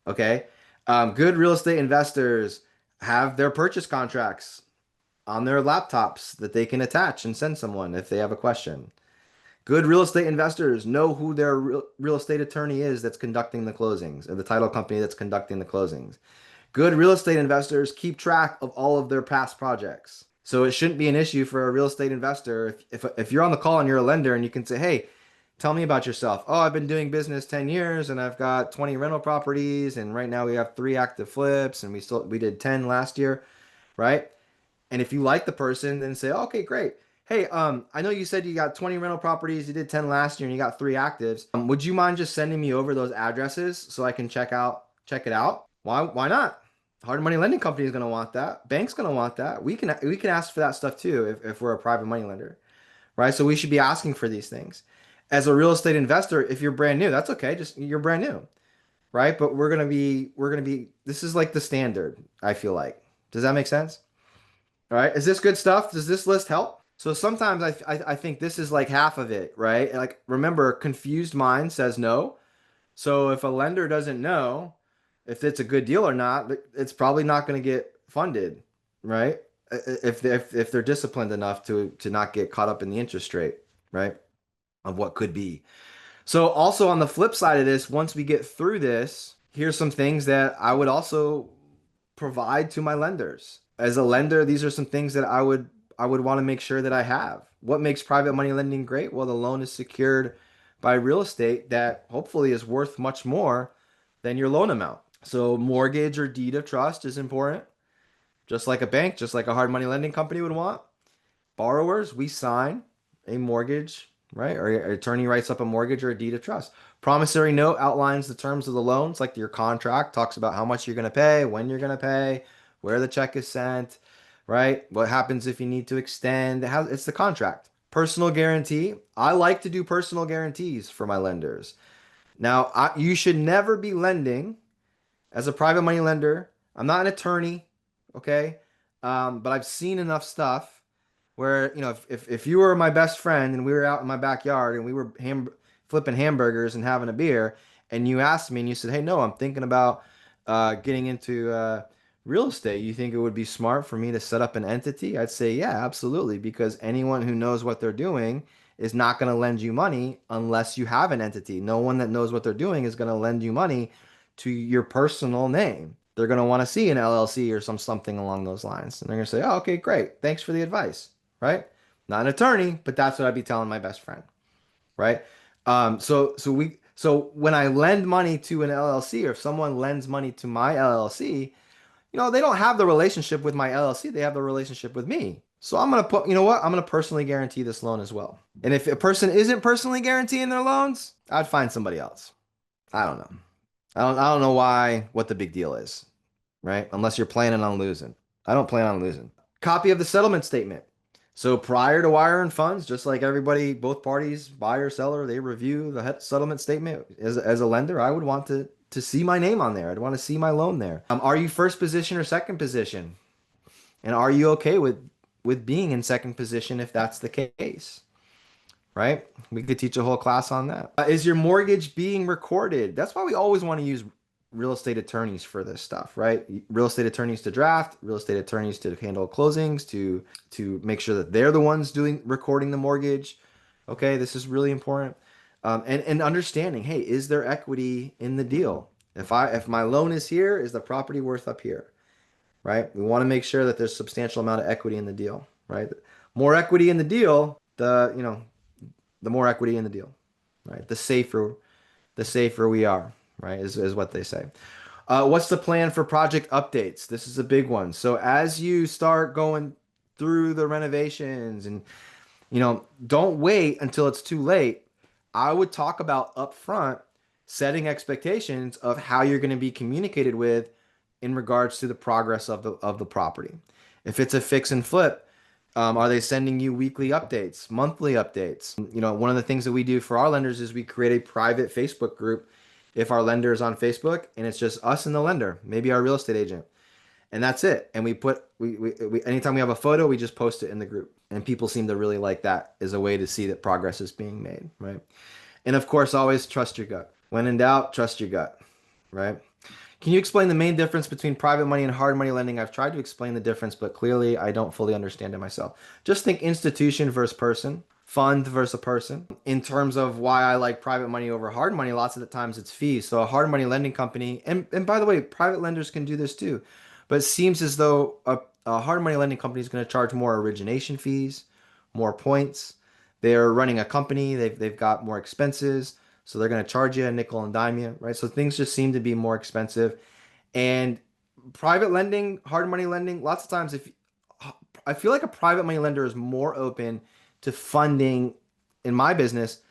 Okay. Good real estate investors have their purchase contracts on their laptops that they can attach and send someone if they have a question. Good real estate investors know who their real estate attorney is that's conducting the closings, or the title company that's conducting the closings. Good real estate investors keep track of all of their past projects. So it shouldn't be an issue for a real estate investor if you're on the call and you're a lender and you can say, "Hey, tell me about yourself." "Oh, I've been doing business 10 years and I've got 20 rental properties and right now we have 3 active flips and we did 10 last year," right? And if you like the person, then say, "Okay, great. Hey, I know you said you got 20 rental properties, you did 10 last year and you got 3 actives. Would you mind just sending me over those addresses so I can check it out?" Why not? Hard money lending company is going to want that. Bank's going to want that. We can ask for that stuff too if we're a private money lender, right? So we should be asking for these things. As a real estate investor, if you're brand new, that's okay. Just you're brand new, right? But we're gonna be. This is like the standard. I feel like. Does that make sense? All right. Is this good stuff? Does this list help? So sometimes I think this is like half of it, right? Like remember, confused mind says no. So if a lender doesn't know if it's a good deal or not, it's probably not going to get funded, right? If they're disciplined enough to not get caught up in the interest rate, right? Of what could be. So also on the flip side of this, once we get through this, here's some things that I would also provide to my lenders. As a lender, these are some things that I would want to make sure that I have. What makes private money lending great? Well, the loan is secured by real estate that hopefully is worth much more than your loan amount. So mortgage or deed of trust is important, just like a bank, just like a hard money lending company would want. Borrowers, we sign a mortgage, right? Or your attorney writes up a mortgage or a deed of trust. Promissory note outlines the terms of the loans, like your contract talks about how much you're going to pay, when you're going to pay, where the check is sent, right? What happens if you need to extend? It's the contract. Personal guarantee. I like to do personal guarantees for my lenders. Now, you should never be lending as a private money lender. I'm not an attorney, okay? But I've seen enough stuff where, if you were my best friend and we were out in my backyard and we were flipping hamburgers and having a beer, and you asked me and you said, "Hey, no, I'm thinking about getting into real estate, you think it would be smart for me to set up an entity? I'd say, yeah, absolutely, because anyone who knows what they're doing is not going to lend you money unless you have an entity. No one that knows what they're doing is going to lend you money to your personal name. They're going to want to see an LLC or something along those lines. And they're going to say, "Oh, okay, great. Thanks for the advice." Right? Not an attorney, but that's what I'd be telling my best friend, right? So when I lend money to an LLC, or if someone lends money to my LLC, they don't have the relationship with my LLC. They have the relationship with me. So I'm gonna put, you know what? I'm gonna personally guarantee this loan as well. And if a person isn't personally guaranteeing their loans, I'd find somebody else. I don't know. I don't know what the big deal is, right? Unless you're planning on losing. I don't plan on losing. Copy of the settlement statement. So prior to wiring funds, just like everybody, both parties, buyer, seller, they review the settlement statement. As a lender, I would want to see my name on there. I'd want to see my loan there. Are you first position or second position? And are you okay with being in second position if that's the case? Right? We could teach a whole class on that. Is your mortgage being recorded? That's why we always want to use real estate attorneys for this stuff, right? Real estate attorneys to draft, real estate attorneys to handle closings, to make sure that they're the ones doing recording the mortgage. Okay, this is really important. And understanding, hey, is there equity in the deal? If my loan is here, is the property worth up here? Right? We want to make sure that there's substantial amount of equity in the deal, right? More equity in the deal, the more equity in the deal, right? The safer we are, right? Is what they say. What's the plan for project updates? This is a big one. So as you start going through the renovations, and don't wait until it's too late. I would talk about upfront setting expectations of how you're going to be communicated with in regards to the progress of the property. If it's a fix and flip, are they sending you weekly updates, monthly updates? One of the things that we do for our lenders is we create a private Facebook group if our lender is on Facebook, and it's just us and the lender, maybe our real estate agent, and that's it. And we anytime we have a photo, we just post it in the group, and people seem to really like that as a way to see that progress is being made, right? And of course, always trust your gut. When in doubt, trust your gut, right? Can you explain the main difference between private money and hard money lending? I've tried to explain the difference, but clearly I don't fully understand it myself. Just think institution versus person, fund versus a person. In terms of why I like private money over hard money, lots of the times it's fees. So a hard money lending company, and by the way, private lenders can do this too, but it seems as though a hard money lending company is going to charge more origination fees, more points. They're running a company, they've got more expenses. So they're going to charge you a nickel and dime you, right? So things just seem to be more expensive. And private lending, hard money lending, lots of times, if I feel like a private money lender is more open to funding, in my business,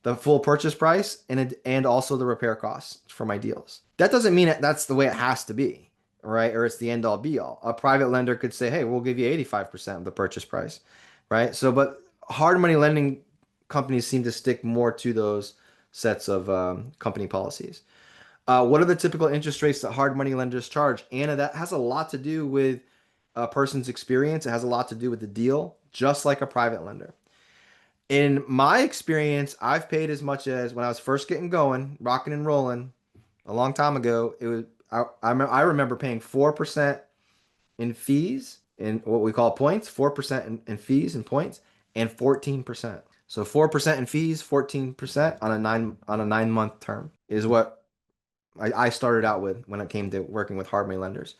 the full purchase price and also the repair costs for my deals. That doesn't mean that's the way it has to be, right? Or it's the end all be all. A private lender could say, hey, we'll give you 85% of the purchase price, right? So, but hard money lending companies seem to stick more to those sets of company policies. What are the typical interest rates that hard money lenders charge? Anna, that has a lot to do with a person's experience. It has a lot to do with the deal, just like a private lender. In my experience, I've paid as much as when I was first getting going, rocking and rolling a long time ago. It was I remember paying 4% in fees, in what we call points, 4% in fees and points, and 14%. So 4% in fees, 14% on a 9-month term is what I started out with when it came to working with hard money lenders.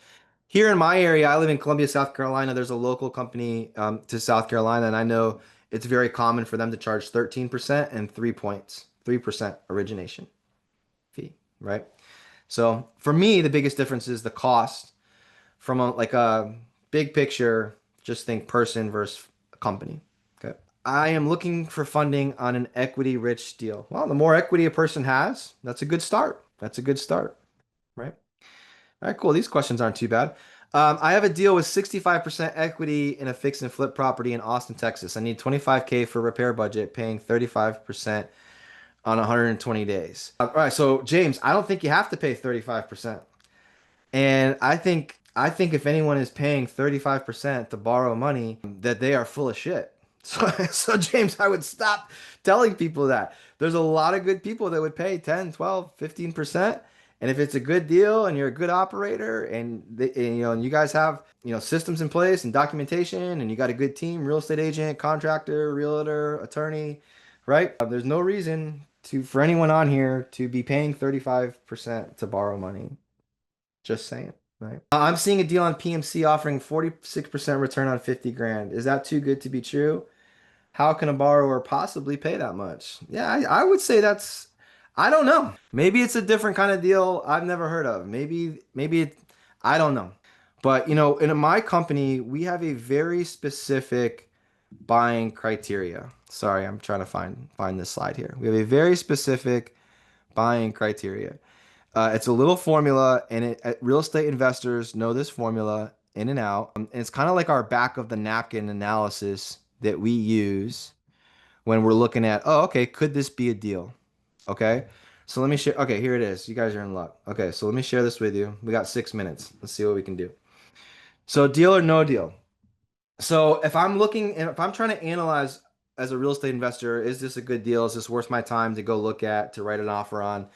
Here in my area, I live in Columbia, South Carolina. There's a local company to South Carolina, and I know it's very common for them to charge 13% and 3 points, 3% origination fee, right? So for me, the biggest difference is the cost from a big picture. Just think person versus company. Okay. I am looking for funding on an equity rich deal. Well, the more equity a person has, that's a good start. That's a good start, right? All right, cool. These questions aren't too bad. I have a deal with 65% equity in a fix and flip property in Austin, Texas. I need 25K for repair budget, paying 35% on 120 days. All right, so James, I don't think you have to pay 35%. And I think if anyone is paying 35% to borrow money, that they are full of shit. So James, I would stop telling people that. There's a lot of good people that would pay 10, 12, 15%, And if it's a good deal and you're a good operator and you guys have, systems in place and documentation and you got a good team, real estate agent, contractor, realtor, attorney, right? There's no reason for anyone on here to be paying 35% to borrow money. Just saying, right? I'm seeing a deal on PMC offering 46% return on 50 grand. Is that too good to be true? How can a borrower possibly pay that much? Yeah, I would say I don't know. Maybe it's a different kind of deal I've never heard of. I don't know. But, in my company, we have a very specific buying criteria. Sorry, I'm trying to find this slide here. We have a very specific buying criteria. It's a little formula, and real estate investors know this formula in and out. And it's kind of like our back of the napkin analysis that we use when we're looking at, oh, okay, could this be a deal? Okay. So let me share. Okay, here it is. You guys are in luck. Okay, so let me share this with you. We got 6 minutes. Let's see what we can do. So deal or no deal. So if I'm trying to analyze as a real estate investor, is this a good deal? Is this worth my time to go look at, to write an offer on?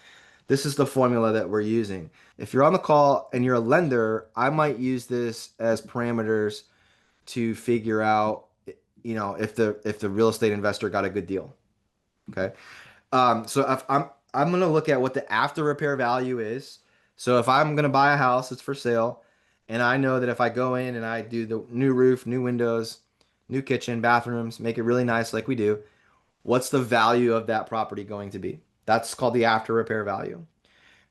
This is the formula that we're using. If you're on the call and you're a lender, I might use this as parameters to figure out, if the real estate investor got a good deal. Okay. So if I'm gonna look at what the after repair value is. So if I'm gonna buy a house, it's for sale, and I know that if I go in and I do the new roof, new windows, new kitchen, bathrooms, make it really nice like we do, what's the value of that property going to be? That's called the after repair value.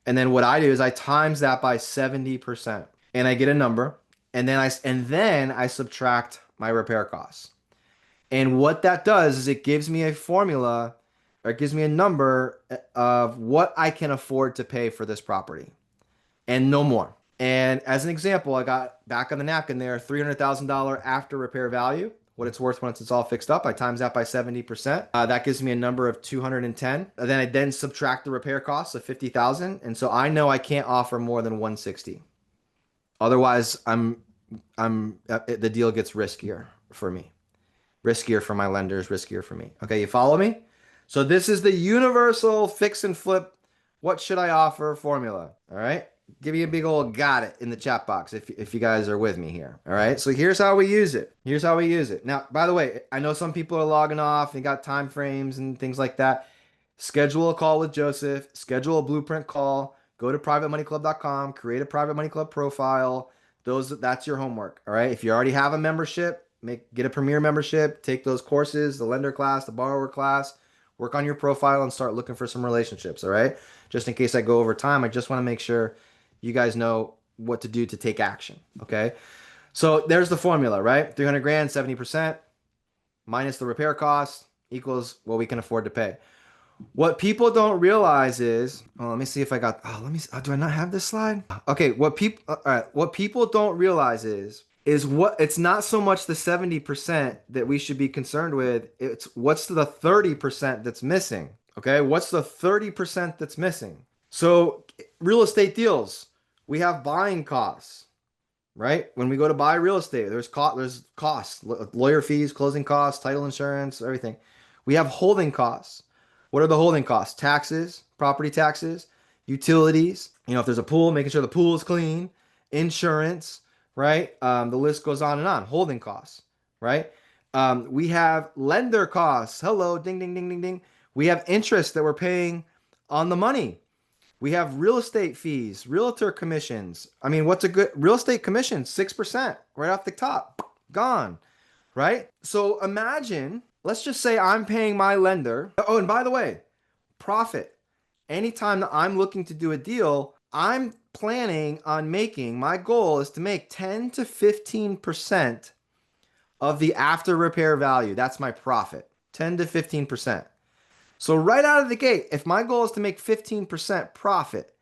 And then what I do is I times that by 70% and I get a number, and then I subtract my repair costs. And what that does is it gives me a formula, or it gives me a number of what I can afford to pay for this property and no more. And as an example, I got back on the napkin there, $300,000 after repair value, what it's worth once it's all fixed up. I times that by 70%. That gives me a number of 210. And then I subtract the repair costs of 50,000. And so I know I can't offer more than 160. Otherwise, the deal gets riskier for me. Riskier for my lenders, riskier for me. Okay, you follow me? So this is the universal fix and flip, what should I offer formula. All right? Give me a big old got it in the chat box if you guys are with me here. All right? So here's how we use it. Here's how we use it. Now, by the way, I know some people are logging off and got time frames and things like that. Schedule a call with Joseph, schedule a blueprint call, go to privatemoneyclub.com, create a Private Money Club profile. That's your homework. All right? If you already have a membership, get a premier membership, take those courses, the lender class, the borrower class, work on your profile and start looking for some relationships. All right. Just in case I go over time, I just want to make sure you guys know what to do to take action. Okay. So there's the formula, right? 300 grand, 70% minus the repair cost equals what we can afford to pay. What people don't realize is, let me see if I got, do I not have this slide? Okay. What people don't realize is it's not so much the 70% that we should be concerned with. It's what's the 30% that's missing. Okay. What's the 30% that's missing? So real estate deals, we have buying costs, right? When we go to buy real estate, there's costs, lawyer fees, closing costs, title insurance, everything. We have holding costs. What are the holding costs? Taxes, property taxes, utilities. If there's a pool, making sure the pool is clean, insurance, right? The list goes on and on. Holding costs, right? We have lender costs. Hello, ding, ding, ding, ding, ding. We have interest that we're paying on the money. We have real estate fees, realtor commissions. I mean, what's a good real estate commission? 6% right off the top, gone, right? So imagine, let's just say I'm paying my lender. Oh, and by the way, profit. Anytime that I'm looking to do a deal, I'm planning on my goal is to make 10 to 15% of the after repair value. That's my profit, 10 to 15%. So right out of the gate, if my goal is to make 15% profit,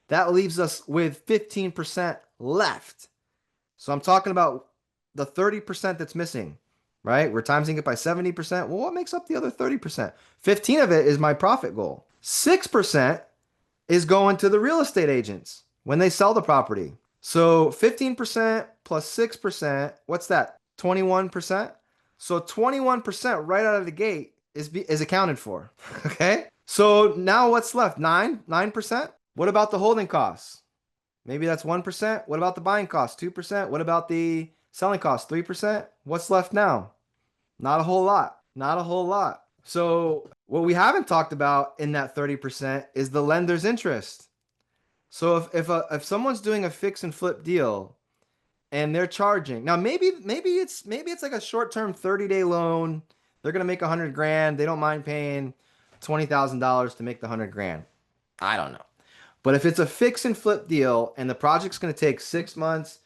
that leaves us with 15% left. So I'm talking about the 30% that's missing, right? We're timesing it by 70%. Well, what makes up the other 30%? 15 of it is my profit goal. 6% is going to the real estate agents when they sell the property. So 15% plus 6%, what's that? 21%. So 21% right out of the gate is accounted for. Okay. So now what's left? 9%. What about the holding costs? Maybe that's 1%. What about the buying cost? 2%. What about the selling cost? 3%. What's left now? Not a whole lot. Not a whole lot. So, what we haven't talked about in that 30% is the lender's interest. So, if someone's doing a fix and flip deal and they're charging now, maybe it's like a short-term 30-day loan. They're gonna make 100 grand. They don't mind paying $20,000 to make the 100 grand. I don't know. But if it's a fix and flip deal and the project's going to take 6 months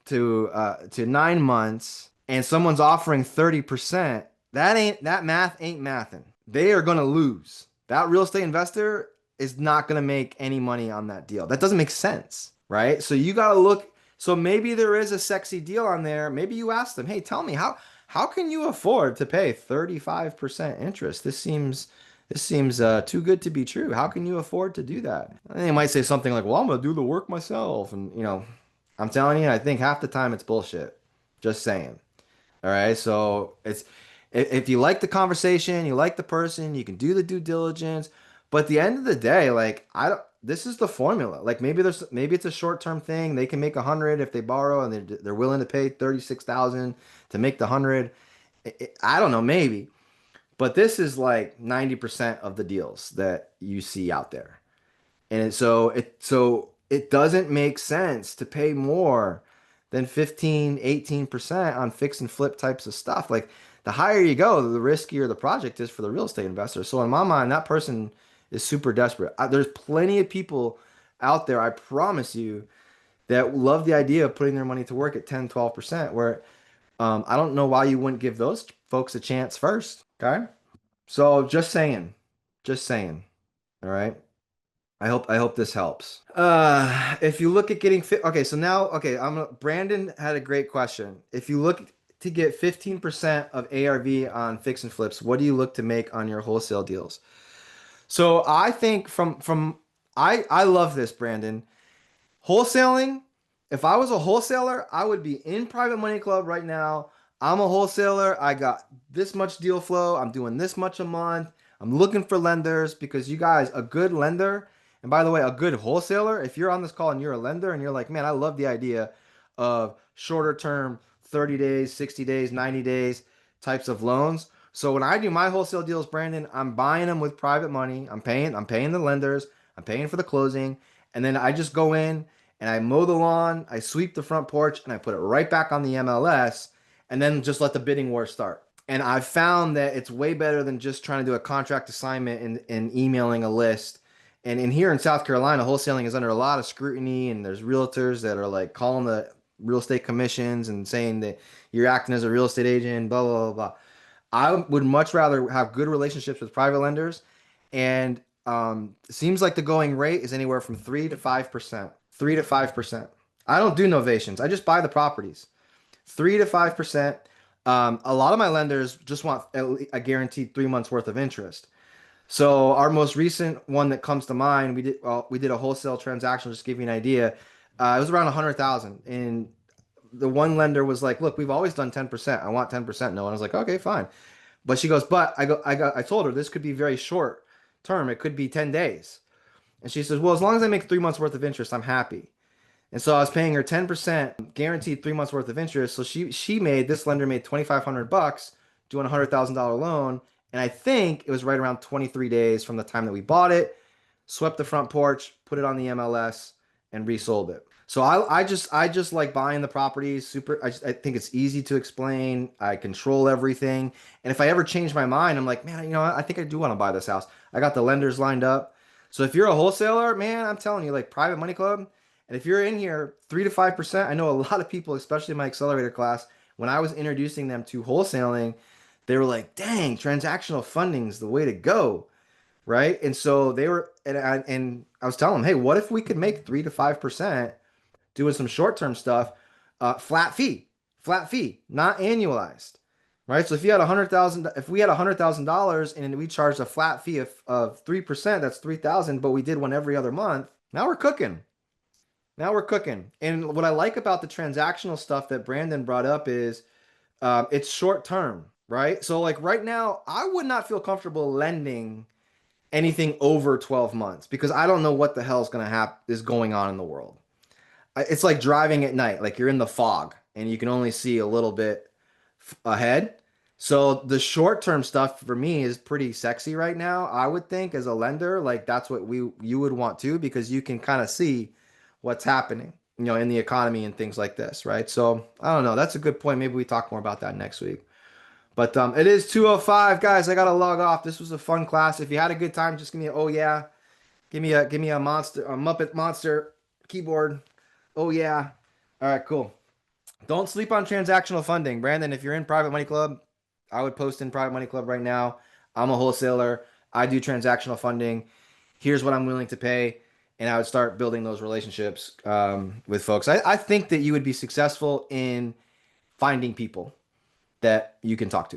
to 9 months, and someone's offering 30%, that math ain't mathin'. They are going to lose. That real estate investor is not going to make any money on that deal. That doesn't make sense, right? So you got to look. So maybe there is a sexy deal on there. Maybe you ask them, hey, tell me how can you afford to pay 35% interest? This seems too good to be true. How can you afford to do that? And they might say something like, well, I'm going to do the work myself. And, I'm telling you, I think half the time it's bullshit. Just saying. All right. So if you like the conversation, you like the person, you can do the due diligence. But at the end of the day, like, this is the formula. Like maybe it's a short-term thing. They can make 100 if they borrow and they're willing to pay 36,000 to make the 100. I don't know, maybe. But this is like 90% of the deals that you see out there. And so it doesn't make sense to pay more than 15, 18% on fix and flip types of stuff. Like the higher you go, the riskier the project is for the real estate investor. So in my mind, that person is super desperate. There's plenty of people out there, I promise you, that love the idea of putting their money to work at 10, 12%, where I don't know why you wouldn't give those folks a chance first. Okay. So just saying, just saying. All right. I hope this helps. If you look at getting fit, okay. So now, okay, Brandon had a great question. If you look to get 15% of ARV on fix and flips, what do you look to make on your wholesale deals? So I think I love this, Brandon. Wholesaling, if I was a wholesaler, I would be in Private Money Club right now. I'm a wholesaler. I got this much deal flow. I'm doing this much a month. I'm looking for lenders because you guys, a good lender, and by the way, a good wholesaler, if you're on this call and you're a lender and you're like, man, I love the idea of shorter term, 30 days, 60 days, 90 days types of loans. So when I do my wholesale deals, Brandon, I'm buying them with private money. I'm paying the lenders. I'm paying for the closing. And then I just go in and I mow the lawn, I sweep the front porch, and I put it right back on the MLS, and then just let the bidding war start. And I've found that it's way better than just trying to do a contract assignment and emailing a list. And in here in South Carolina, wholesaling is under a lot of scrutiny, and there's realtors that are like calling the real estate commissions and saying that you're acting as a real estate agent, blah, blah, blah, blah. I would much rather have good relationships with private lenders, and it seems like the going rate is anywhere from 3 to 5%. 3 to 5%. I don't do novations. I just buy the properties. 3 to 5%. A lot of my lenders just want a guaranteed 3 months worth of interest. So our most recent one that comes to mind, we did a wholesale transaction. Just to give you an idea, it was around 100,000, and the one lender was like, "Look, we've always done 10%. I want 10%." No, and I was like, "Okay, fine." But she goes, "But I told her this could be very short term. It could be 10 days." And she says, "Well, as long as I make 3 months worth of interest, I'm happy." And so I was paying her 10% guaranteed 3 months worth of interest. So this lender made $2,500 doing a $100,000 loan. And I think it was right around 23 days from the time that we bought it, swept the front porch, put it on the MLS, and resold it. So I just like buying the properties. I think it's easy to explain. I control everything. And if I ever change my mind, I'm like, man, I think I do want to buy this house. I got the lenders lined up. So if you're a wholesaler, man, I'm telling you, like Private Money Club, and if you're in here 3 to 5%, I know a lot of people, especially in my accelerator class, when I was introducing them to wholesaling, they were like, dang, transactional funding's the way to go. Right. And so I was telling them, hey, what if we could make 3 to 5% doing some short-term stuff, flat fee, not annualized. Right. So if we had $100,000 and we charged a flat fee of 3%, that's 3,000, but we did one every other month. Now we're cooking. Now we're cooking. And what I like about the transactional stuff that Brandon brought up is it's short term, right? So like right now, I would not feel comfortable lending anything over 12 months because I don't know what the hell is going on in the world. It's like driving at night, like you're in the fog and you can only see a little bit ahead. So the short-term stuff for me is pretty sexy right now. I would think as a lender, like that's what you would want too, because you can kind of see what's happening, in the economy and things like this, right? So I don't know. That's a good point. Maybe we talk more about that next week. But it is 2:05, guys. I gotta log off. This was a fun class. If you had a good time, just give me a oh yeah. Give me a Muppet monster keyboard. Oh yeah. All right, cool. Don't sleep on transactional funding. Brandon, if you're in Private Money Club, I would post in Private Money Club right now. I'm a wholesaler. I do transactional funding. Here's what I'm willing to pay. And I would start building those relationships with folks. I think that you would be successful in finding people that you can talk to.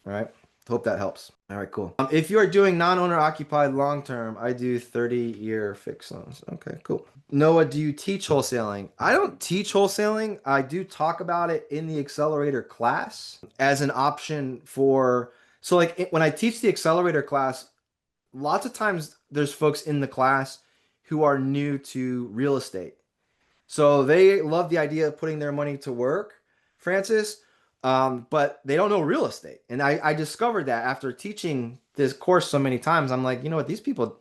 All right. Hope that helps. All right, cool. If you are doing non-owner occupied long-term, I do 30-year fixed loans. Okay, cool. Noah, do you teach wholesaling? I don't teach wholesaling. I do talk about it in the accelerator class as an option so like when I teach the accelerator class, lots of times there's folks in the class who are new to real estate. So they love the idea of putting their money to work, Francis, but they don't know real estate. And I discovered that after teaching this course so many times. I'm like, you know what, these people,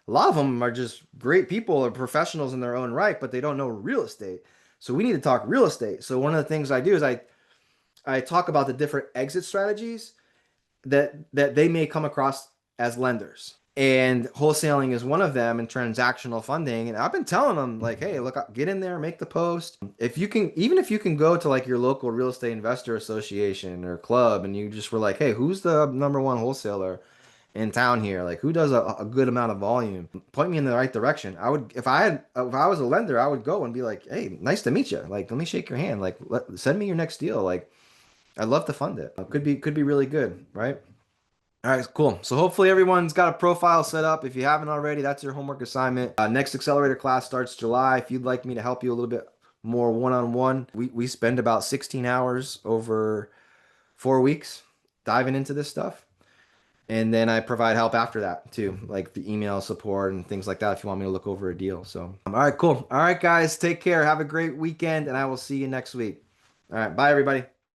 a lot of them are just great people or professionals in their own right, but they don't know real estate. So we need to talk real estate. So one of the things I do is I talk about the different exit strategies that they may come across as lenders. And wholesaling is one of them, and transactional funding. And I've been telling them like, hey, look, get in there, make the post. If you can, even if you can go to like your local real estate investor association or club, and you just were like, hey, who's the number one wholesaler in town here? Like, who does a good amount of volume? Point me in the right direction. I would, if I was a lender, I would go and be like, hey, nice to meet you. Like, let me shake your hand. Like, send me your next deal. Like, I'd love to fund it. Could be really good, right? All right, cool. So hopefully everyone's got a profile set up. If you haven't already, that's your homework assignment. Next accelerator class starts July. If you'd like me to help you a little bit more one-on-one, we spend about 16 hours over 4 weeks diving into this stuff. And then I provide help after that too, like the email support and things like that if you want me to look over a deal. So, all right, cool. All right, guys, take care. Have a great weekend, and I will see you next week. All right, bye, everybody.